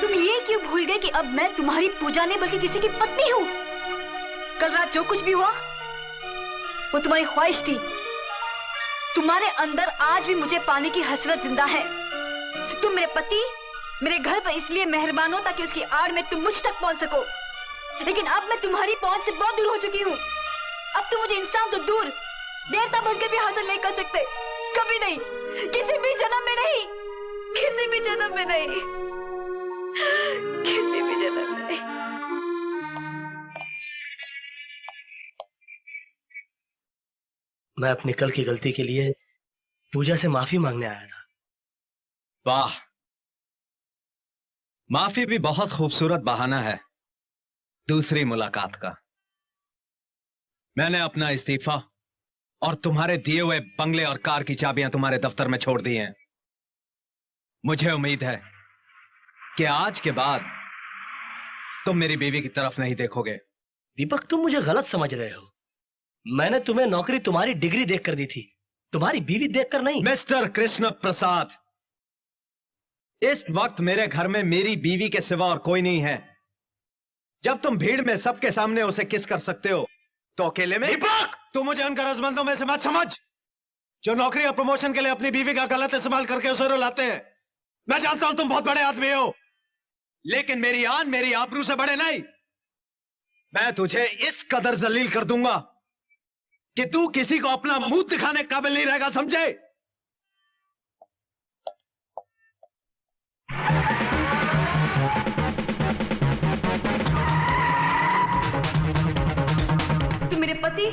तुम ये क्यों भूल गए कि अब मैं तुम्हारी पूजा नहीं बल्कि किसी की पत्नी हूँ? कल रात जो कुछ भी हुआ वो तुम्हारी ख्वाहिश थी। तुम्हारे अंदर आज भी मुझे पाने की हसरत जिंदा है। तुम मेरे पति, मेरे घर पर इसलिए मेहरबान हो ताकि उसकी आड़ में तुम मुझ तक पहुंच सको। लेकिन अब मैं तुम्हारी पहुंच से बहुत दूर हो चुकी हूँ। अब तुम मुझे इंसान तो दूर, देवता बनकर भी हासिल नहीं कर सकते। कभी नहीं, किसी भी जन्म में नहीं, किसी भी जन्म में नहीं, किसी भी जन्म में नहीं। मैं अपनी कल की गलती के लिए पूजा से माफी मांगने आया था। वाह, माफी भी बहुत खूबसूरत बहाना है दूसरी मुलाकात का। मैंने अपना इस्तीफा और तुम्हारे दिए हुए बंगले और कार की चाबियां तुम्हारे दफ्तर में छोड़ दी हैं। मुझे उम्मीद है कि आज के बाद तुम मेरी बीवी की तरफ नहीं देखोगे। दीपक, तुम मुझे गलत समझ रहे हो। मैंने तुम्हें नौकरी तुम्हारी डिग्री देखकर दी थी, तुम्हारी बीवी देखकर नहीं। मिस्टर कृष्ण प्रसाद, इस वक्त मेरे घर में मेरी बीवी के सिवा और कोई नहीं है। जब तुम भीड़ में सबके सामने उसे किस कर सकते हो तो अकेले में? दीपक, तू मुझे उन गरजमंदों में से मत समझ जो नौकरी और प्रमोशन के लिए अपनी बीवी का गलत इस्तेमाल करके उसे रुलाते हैं। मैं जानता हूं तुम बहुत बड़े आदमी हो, लेकिन मेरी आन मेरी आबरू से बड़े नहीं। मैं तुझे इस कदर जलील कर दूंगा कि तू किसी को अपना मुंह दिखाने के काबिल नहीं रहेगा, समझे? तुम मेरे पति,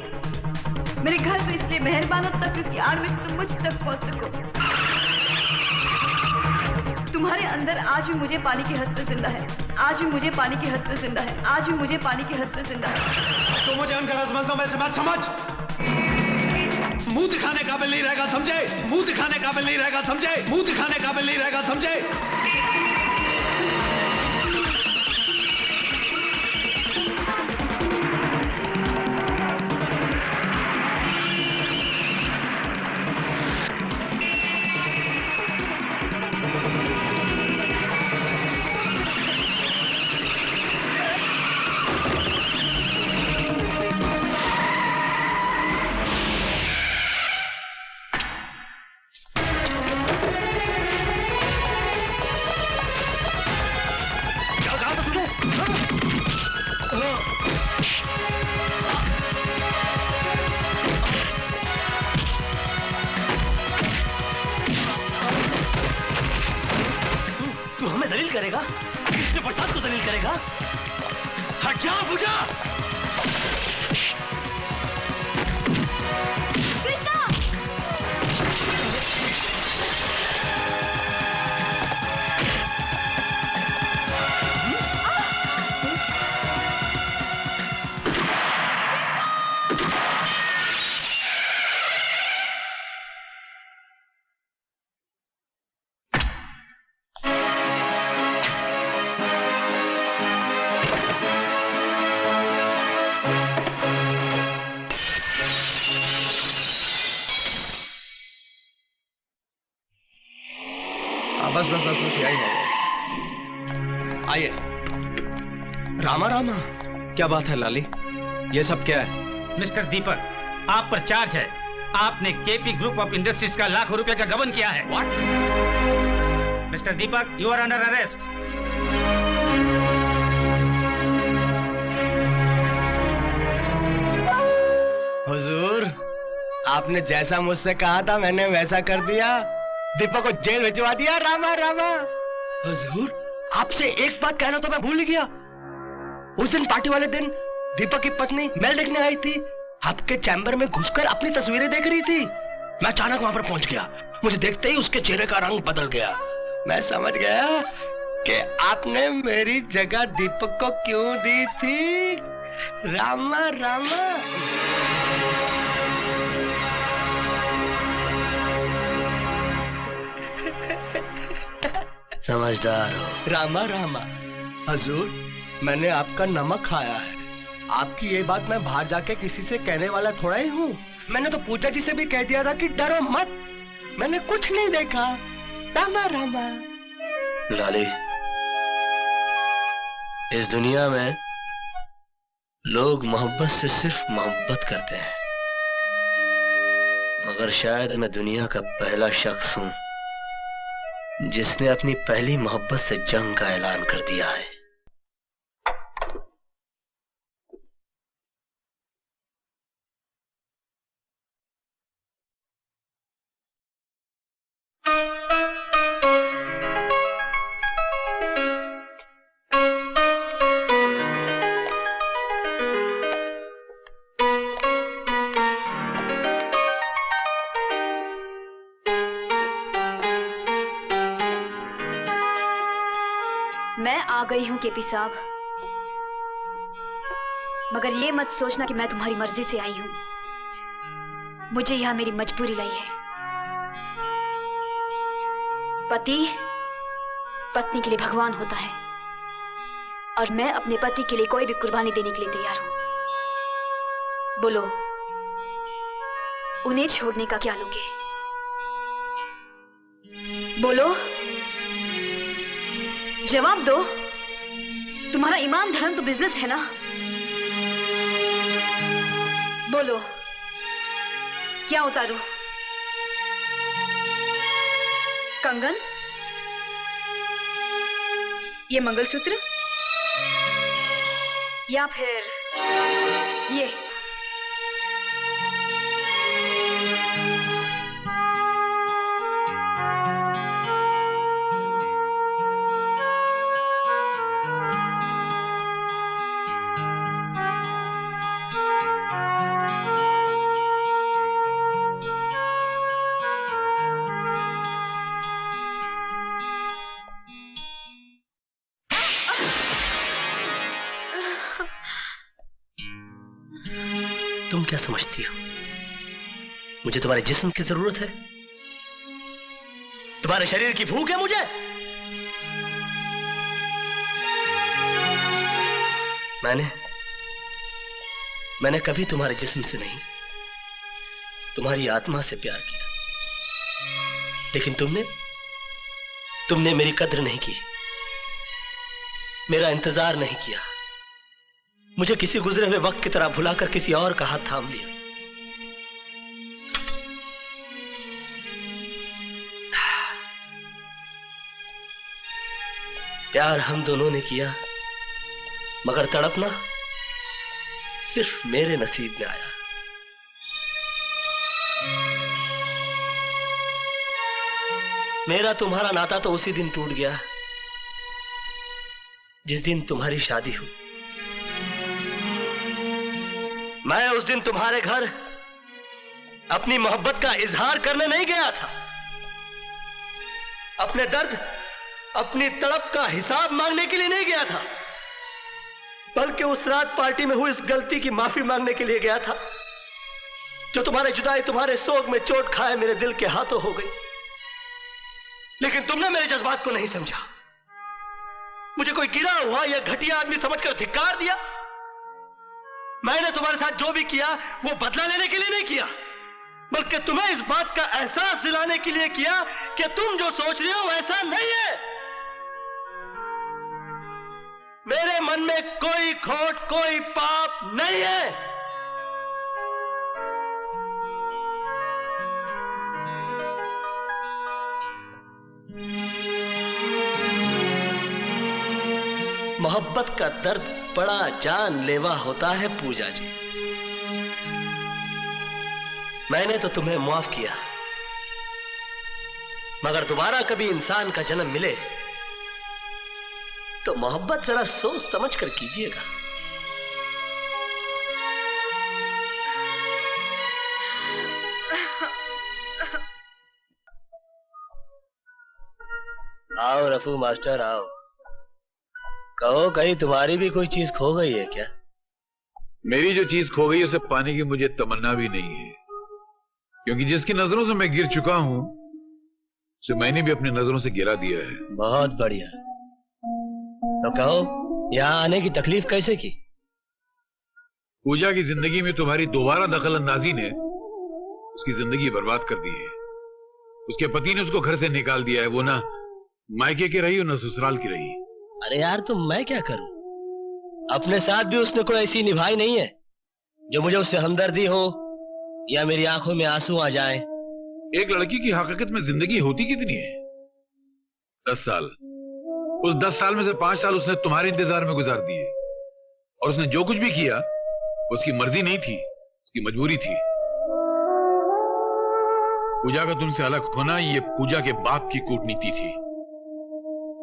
मेरे घर पर इसलिए मेहरबान हो तक उसकी आड़ में तुम मुझ तक पहुंच सको। तुम्हारे अंदर आज भी मुझे पानी की हद से जिंदा है, आज भी मुझे पानी की हद से जिंदा है, आज भी मुझे पानी की हद से जिंदा है। तो मुझे उनका रसमंजों में से मत समझ। मुंह दिखाने काबिल नहीं रहेगा, समझे? मुंह दिखाने काबिल नहीं रहेगा, समझे? मुंह दिखाने काबिल नहीं रहेगा, समझे? तू हमें दलील करेगा? कृष्ण प्रसाद को दलील करेगा? हट जा पूजा! बस बस बस बस यही है। आइए। रामा रामा, क्या बात है लाली? ये सब क्या है? मिस्टर दीपक, आप पर चार्ज है। आपने केपी ग्रुप ऑफ इंडस्ट्रीज का लाखों रुपए का गबन किया है। What? Mister Deepak, you are under arrest. हुजूर, आपने जैसा मुझसे कहा था मैंने वैसा कर दिया। दीपक को जेल भिजवा दिया। रामा रामा। हुजूर, आपसे एक बात कहना तो मैं भूल ही गया। उस दिन पार्टी वाले दिन दीपक की पत्नी मेल देखने आई थी, आपके चैम्बर में घुसकर अपनी तस्वीरें देख रही थी। मैं अचानक वहां पर पहुंच गया। मुझे देखते ही उसके चेहरे का रंग बदल गया। मैं समझ गया कि आपने मेरी जगह दीपक को क्यों दी थी। रामा रामा। समझदार हो। रामा रामा। हजूर, मैंने आपका नमक खाया है। आपकी ये बात मैं बाहर जाके किसी से कहने वाला थोड़ा ही हूँ। मैंने तो पूजा जी से भी कह दिया था कि डरो मत, मैंने कुछ नहीं देखा। रामा रामा। लाली, इस दुनिया में लोग मोहब्बत से सिर्फ मोहब्बत करते हैं, मगर शायद मैं दुनिया का पहला शख्स हूं जिसने अपनी पहली मोहब्बत से जंग का ऐलान कर दिया है। मैं आ गई हूं केपी साहब, मगर ये मत सोचना कि मैं तुम्हारी मर्जी से आई हूं। मुझे यहां मेरी मजबूरी लाई है। पति पत्नी के लिए भगवान होता है और मैं अपने पति के लिए कोई भी कुर्बानी देने के लिए तैयार हूं। बोलो, उन्हें छोड़ने का क्या लोगे? बोलो, जवाब दो। तुम्हारा ईमान धर्म तो बिजनेस है ना? बोलो, क्या उतारूं? कंगन, ये मंगलसूत्र या फिर ये। तुम क्या समझती हो मुझे तुम्हारे जिस्म की जरूरत है? तुम्हारे शरीर की भूख है मुझे? मैंने कभी तुम्हारे जिस्म से नहीं, तुम्हारी आत्मा से प्यार किया। लेकिन तुमने मेरी कद्र नहीं की, मेरा इंतजार नहीं किया, मुझे किसी गुजरे हुए वक्त की तरह भुलाकर किसी और का हाथ थाम लिया। प्यार हम दोनों ने किया, मगर तड़पना सिर्फ मेरे नसीब में आया। मेरा तुम्हारा नाता तो उसी दिन टूट गया जिस दिन तुम्हारी शादी हुई। मैं उस दिन तुम्हारे घर अपनी मोहब्बत का इजहार करने नहीं गया था, अपने दर्द, अपनी तड़प का हिसाब मांगने के लिए नहीं गया था, बल्कि उस रात पार्टी में हुई इस गलती की माफी मांगने के लिए गया था जो तुम्हारे जुदाई, तुम्हारे सोग में चोट खाए मेरे दिल के हाथों हो गई। लेकिन तुमने मेरे जज्बात को नहीं समझा, मुझे कोई गिरा हुआ या घटिया आदमी समझकर धिक्कार दिया। मैंने तुम्हारे साथ जो भी किया वो बदला लेने के लिए नहीं किया, बल्कि तुम्हें इस बात का एहसास दिलाने के लिए किया कि तुम जो सोच रहे हो वैसा नहीं है। मेरे मन में कोई खोट, कोई पाप नहीं है। मोहब्बत का दर्द बड़ा जानलेवा होता है पूजा जी। मैंने तो तुम्हें माफ किया, मगर दोबारा कभी इंसान का जन्म मिले तो मोहब्बत जरा सोच समझ कर कीजिएगा। आओ रफू मास्टर आओ, कहो कहीं तुम्हारी भी कोई चीज खो गई है क्या? मेरी जो चीज खो गई उसे पाने की मुझे तमन्ना भी नहीं है, क्योंकि जिसकी नजरों से मैं गिर चुका हूं उसे मैंने भी अपनी नजरों से गिरा दिया है। बहुत बढ़िया, तो कहो यहां आने की तकलीफ कैसे की? पूजा की जिंदगी में तुम्हारी दोबारा दखल अंदाजी ने उसकी जिंदगी बर्बाद कर दी है। उसके पति ने उसको घर से निकाल दिया है, वो ना मायके की रही और ना ससुराल की रही। अरे यार तो मैं क्या करूं? अपने साथ भी उसने कोई ऐसी निभाई नहीं है जो मुझे उससे हमदर्दी हो या मेरी आंखों में आंसू आ जाए। एक लड़की की हकीकत में जिंदगी होती कितनी है? 10 साल। उस 10 साल में से 5 साल उसने तुम्हारे इंतजार में गुजार दिए, और उसने जो कुछ भी किया उसकी मर्जी नहीं थी, उसकी मजबूरी थी। पूजा का तुमसे अलग होना ये पूजा के बाप की कूटनीति थी।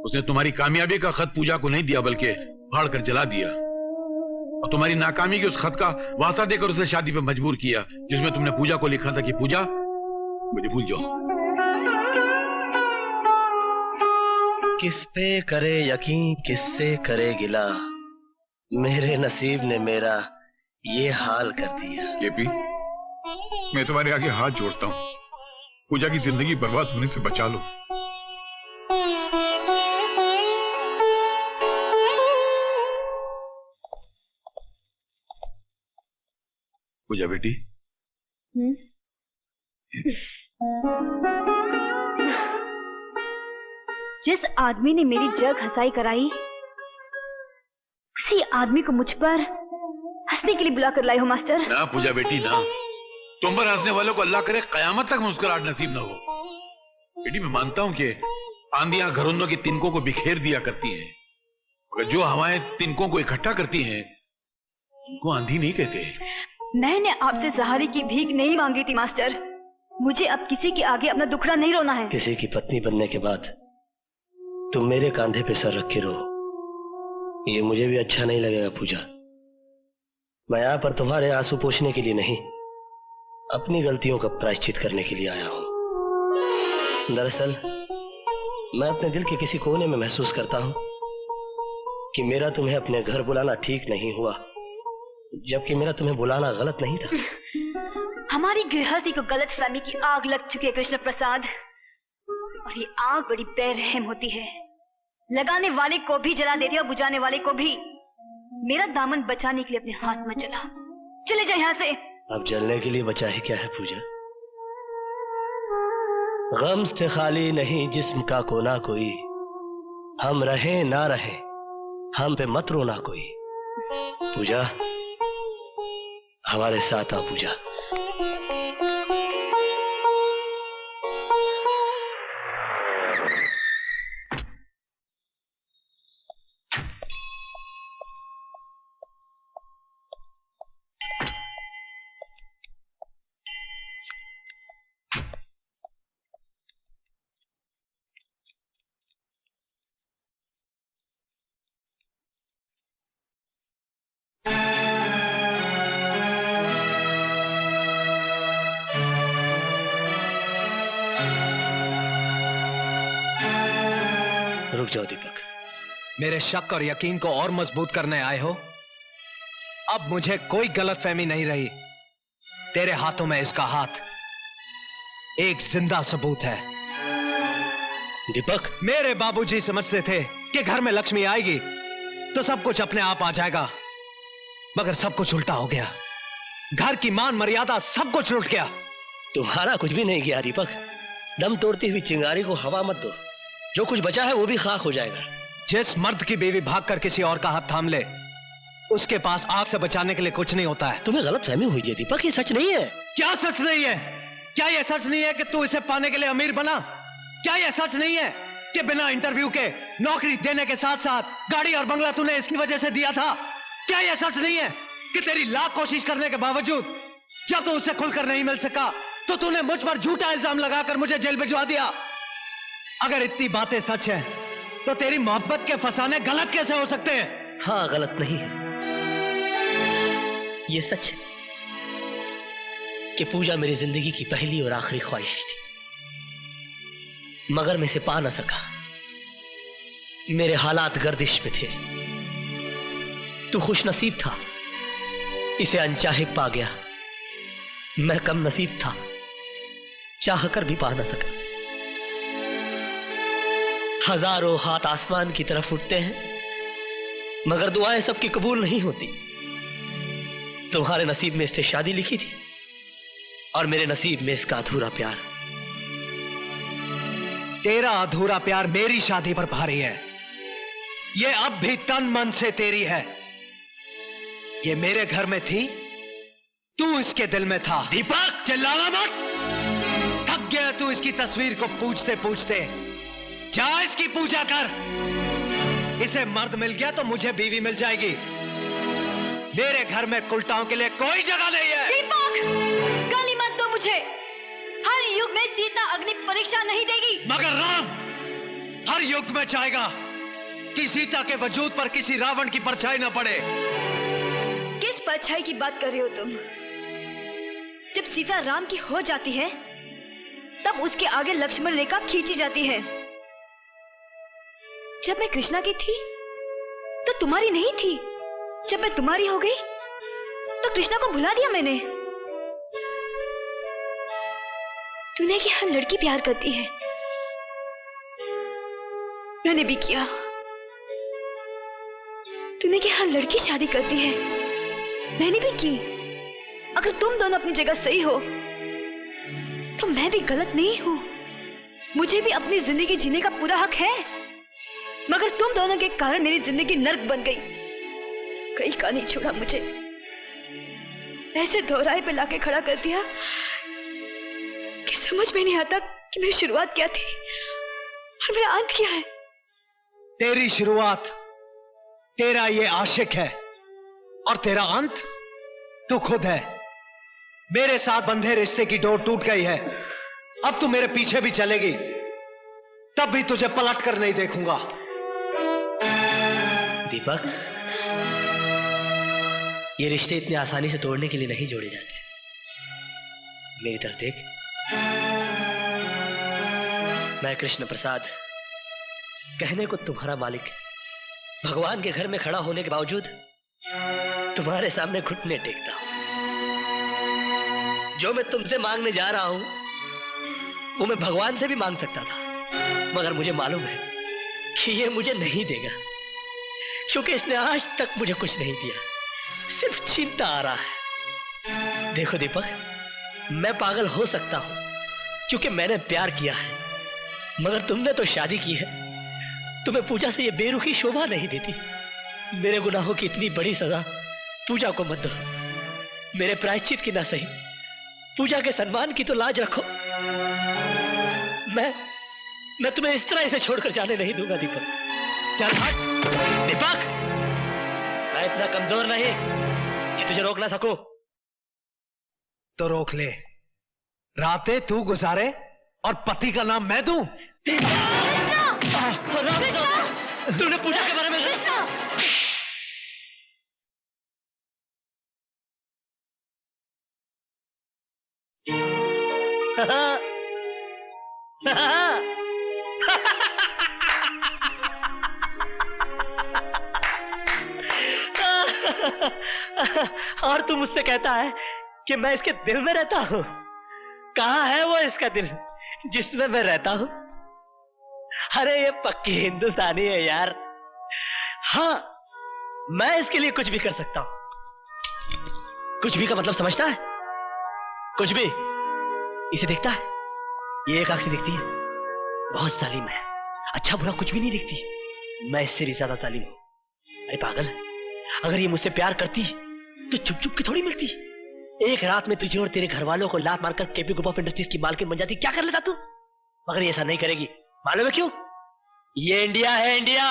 उसने तुम्हारी कामयाबी का खत पूजा को नहीं दिया बल्कि फाड़ कर जला दिया, और तुम्हारी नाकामी के उस खत का वास्ता देकर उसे शादी पे मजबूर किया जिसमें तुमने पूजा को लिखा था कि पूजा मुझे भूल जाओ। किस पे करे यकीन, किससे करे गिला, मेरे नसीब ने मेरा ये हाल कर दिया। केपी, मैं तुम्हारे आगे हाथ जोड़ता हूं, पूजा की जिंदगी बर्बाद होने से बचा लो। पूजा बेटी, जिस आदमी ने मेरी जग हंसाई कराई उसी आदमी को मुझ पर हंसने के लिए बुला कर लाई हो मास्टर। ना पूजा बेटी ना, तुम पर हंसने वालों को अल्लाह करे कयामत तक मुस्कुराहट नसीब ना हो। बेटी मैं मानता हूं कि आंधियां घरौंदों की तिनकों को बिखेर दिया करती हैं, मगर जो हवाएं तिनकों को इकट्ठा करती हैं उनको आंधी नहीं कहते। मैंने आपसे सहारे की भीख नहीं मांगी थी मास्टर। मुझे अब किसी के आगे अपना दुखड़ा नहीं रोना है। किसी की पत्नी बनने के बाद तुम मेरे कंधे पे सर रख के रो, ये मुझे भी अच्छा नहीं लगेगा पूजा। मैं यहाँ पर तुम्हारे आंसू पोंछने के लिए नहीं, अपनी गलतियों का प्रायश्चित करने के लिए आया हूं। दरअसल मैं अपने दिल के किसी कोने में महसूस करता हूं कि मेरा तुम्हें अपने घर बुलाना ठीक नहीं हुआ, जबकि मेरा तुम्हें बुलाना गलत नहीं था। हमारी गृहस्थी को गलतफहमी की आग लग चुकी है कृष्ण प्रसाद, और ये आग बड़ी बेरहम होती है। लगाने वाले को भी जला देती है और बुझाने वाले को भी। मेरा दामन बचाने के लिए अपने हाथ में जला, चले जाए यहाँ से। अब जलने के लिए बचा है क्या है पूजा? गम से खाली नहीं जिस्म का कोना कोई, हम रहे ना रहे हम पे मत रोना कोई। पूजा हमारे साथ आ पूजा। रुक जाओ दीपक। मेरे शक और यकीन को और मजबूत करने आए हो? अब मुझे कोई गलतफहमी नहीं रही। तेरे हाथों में इसका हाथ एक जिंदा सबूत है। दीपक, मेरे बाबूजी समझते थे कि घर में लक्ष्मी आएगी तो सब कुछ अपने आप आ जाएगा, मगर सब कुछ उल्टा हो गया। घर की मान मर्यादा सब कुछ लुट गया। तुम्हारा कुछ भी नहीं गया दीपक। दम तोड़ती हुई चिंगारी को हवा मत दो, जो कुछ बचा है वो भी खाक हो जाएगा। जिस मर्द की बीवी भागकर किसी और का हाथ थाम ले, उसके पास आग से बचाने के लिए कुछ नहीं होता है। तुम्हें गलतफहमी हुई है दीपक, ये सच नहीं है। क्या सच नहीं है? क्या यह सच नहीं है कि तू इसे पाने के लिए अमीर बना? क्या यह सच नहीं है कि बिना इंटरव्यू के नौकरी देने के साथ साथ गाड़ी और बंगला तूने इसकी वजह से दिया था? क्या यह सच नहीं है कि तेरी लाख कोशिश करने के बावजूद जब तू उससे खुलकर नहीं मिल सका तो तूने मुझ पर झूठा इल्जाम लगाकर मुझे जेल भिजवा दिया? अगर इतनी बातें सच हैं, तो तेरी मोहब्बत के फसाने गलत कैसे हो सकते हैं? हाँ, गलत नहीं है। ये सच है कि पूजा मेरी जिंदगी की पहली और आखिरी ख्वाहिश थी, मगर मैं इसे पा ना सका। मेरे हालात गर्दिश में थे। तू खुशनसीब था, इसे अनचाहे पा गया। मैं कम नसीब था, चाह कर भी पा ना सका। हजारों हाथ आसमान की तरफ उठते हैं, मगर दुआएं सबकी कबूल नहीं होती। तुम्हारे नसीब में इससे शादी लिखी थी और मेरे नसीब में इसका अधूरा प्यार। तेरा अधूरा प्यार मेरी शादी पर भारी है। ये अब भी तन मन से तेरी है। ये मेरे घर में थी, तू इसके दिल में था। दीपक, चिल्लाना मत। थक गया तू इसकी तस्वीर को पूछते पूछते। जा इसकी पूजा कर। इसे मर्द मिल गया तो मुझे बीवी मिल जाएगी। मेरे घर में कुलटाओं के लिए कोई जगह नहीं है। दीपक, गाली मत दो मुझे। हर युग में सीता अग्नि परीक्षा नहीं देगी, मगर राम हर युग में चाहेगा कि सीता के वजूद पर किसी रावण की परछाई न पड़े। किस परछाई की बात कर रहे हो तुम? जब सीता राम की हो जाती है तब उसके आगे लक्ष्मण रेखा खींची जाती है। जब मैं कृष्णा की थी तो तुम्हारी नहीं थी। जब मैं तुम्हारी हो गई तो कृष्णा को भुला दिया मैंने। तूने कि हर लड़की प्यार करती है, मैंने भी किया। तूने कि हर लड़की शादी करती है, मैंने भी की। अगर तुम दोनों अपनी जगह सही हो तो मैं भी गलत नहीं हूं। मुझे भी अपनी जिंदगी जीने का पूरा हक है, मगर तुम दोनों के कारण मेरी जिंदगी नर्क बन गई। कहीं का नहीं छोड़ा मुझे, ऐसे दोहराए पे लाके खड़ा कर दिया कि समझ में नहीं आता कि मेरी शुरुआत क्या थी और मेरा अंत क्या है। तेरी शुरुआत तेरा ये आशिक है और तेरा अंत तू खुद है। मेरे साथ बंधे रिश्ते की डोर टूट गई है। अब तू मेरे पीछे भी चलेगी तब भी तुझे पलट कर नहीं देखूंगा। दीपक, ये रिश्ते इतने आसानी से तोड़ने के लिए नहीं जोड़े जाते। मेरी तरफ देख, मैं कृष्ण प्रसाद, कहने को तुम्हारा मालिक, भगवान के घर में खड़ा होने के बावजूद तुम्हारे सामने घुटने टेकता हूं। जो मैं तुमसे मांगने जा रहा हूं वो मैं भगवान से भी मांग सकता था, मगर मुझे मालूम है कि ये मुझे नहीं देगा, क्योंकि इसने आज तक मुझे कुछ नहीं दिया, सिर्फ छीनता आ रहा है। देखो दीपक, मैं पागल हो सकता हूं क्योंकि मैंने प्यार किया है, मगर तुमने तो शादी की है। तुम्हें पूजा से ये बेरुखी शोभा नहीं देती। मेरे गुनाहों की इतनी बड़ी सजा पूजा को मत दो। मेरे प्रायश्चित की ना सही, पूजा के सम्मान की तो लाज रखो। मैं तुम्हें इस तरह इसे छोड़कर जाने नहीं दूंगा दीपक। चल हट। दीपक, मैं इतना कमजोर नहीं कि तुझे रोक ना सकूं। तो रोक ले। रातें तू गुजारे और पति का नाम मैं दूं। तूने पूजा के बारे में और तू मुझसे कहता है कि मैं इसके दिल में रहता हूं। कहां है वो इसका दिल जिसमें मैं रहता हूं? अरे ये पक्की हिंदुस्तानी है यार। हाँ, मैं इसके लिए कुछ भी कर सकता हूं। कुछ भी का मतलब समझता है? कुछ भी। इसे देखता है? ये एक आंख से दिखती है, बहुत जालिम है। अच्छा बुरा कुछ भी नहीं दिखती। मैं इससे भी ज्यादा जालिम हूं। अरे पागल, अगर ये मुझसे प्यार करती तो चुप चुप के थोड़ी मिलती। एक रात में तुझे और तेरे घर वालों को लात मारकर केपी ग्रुप ऑफ इंडस्ट्रीज की मालकिन बन जाती। क्या कर लेता तू? मगर ये ऐसा नहीं करेगी। मालूम है क्यों? ये इंडिया है, इंडिया।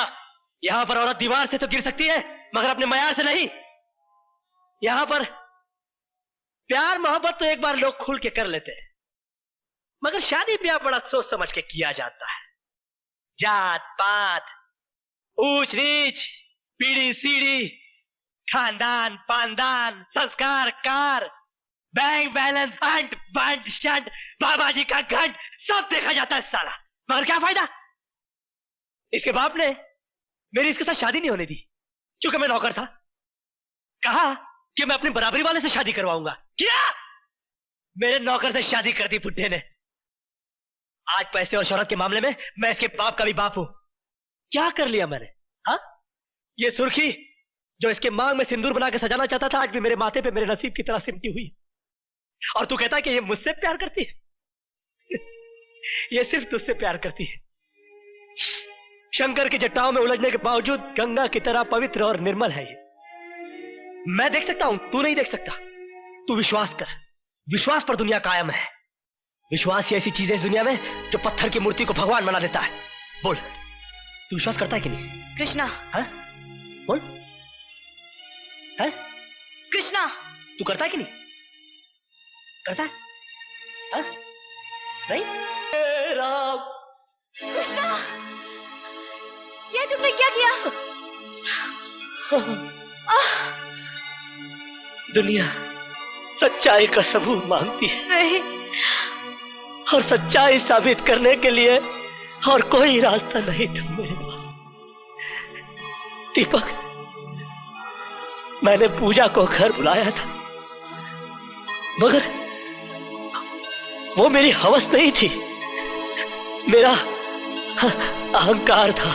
यहां पर औरत दीवार से तो गिर सकती है, मगर अपने मयार से नहीं। यहां पर प्यार मोहब्बत तो एक बार लोग खुल के कर लेते हैं, मगर शादी ब्याह बड़ा सोच समझ के किया जाता है। जात पात, ऊंच नीच, पीढ़ी सीढ़ी, खानदान पानदान, संस्कार कार, बैंक बैलेंस, अंट बंट शंट, बाबा जी का घंट, सब देखा जाता है साला। मगर क्या फायदा? इसके बाप ने मेरी इसके साथ शादी नहीं होने दी, क्योंकि मैं नौकर था। कहा कि मैं अपनी बराबरी वाले से शादी करवाऊंगा। क्या? मेरे नौकर से शादी कर दी बुड्ढे ने। आज पैसे और शोहरत के मामले में मैं इसके बाप का भी बाप हूं। क्या कर लिया मैंने? हाँ, ये सुर्खी जो इसके मांग में सिंदूर बना के सजाना चाहता था, आज भी मेरे माथे पे मेरे नसीब की तरह सिमटी हुई। और तू कहता है कि ये मुझसे प्यार करती है? ये सिर्फ तुझसे प्यार करती है। शंकर की जटाओं में उलझने के बावजूद गंगा की तरह पवित्र और निर्मल है ये। मैं देख सकता हूं, तू नहीं देख सकता। तू विश्वास कर, विश्वास पर दुनिया कायम है। विश्वास ही ऐसी चीज है इस दुनिया में जो पत्थर की मूर्ति को भगवान बना देता है। बोल, तू विश्वास करता है कि नहीं? कृष्णा। है? बोल, है? कृष्णा, तू करता है कि नहीं? करता है? है? नहीं? राम। कृष्णा, ये तुमने क्या किया? दुनिया सच्चाई का सबूत मांगती है। नहीं। और सच्चाई साबित करने के लिए और कोई रास्ता नहीं था मेरे पास। दीपक, मैंने पूजा को घर बुलाया था, मगर वो मेरी हवस नहीं थी, मेरा अहंकार था।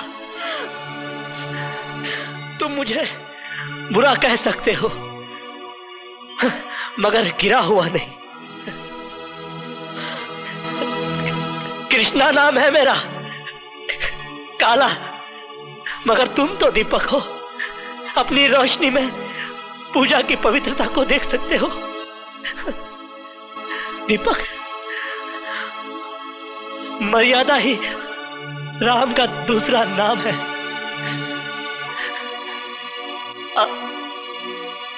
तुम मुझे बुरा कह सकते हो, मगर गिरा हुआ नहीं। कृष्णा नाम है मेरा, काला, मगर तुम तो दीपक हो। अपनी रोशनी में पूजा की पवित्रता को देख सकते हो। दीपक, मर्यादा ही राम का दूसरा नाम है।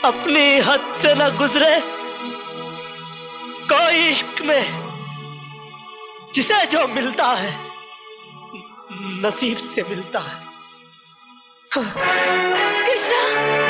अपनी हद से न गुजरे कोई इश्क में जिसे जो मिलता है नसीब से मिलता है। कृष्णा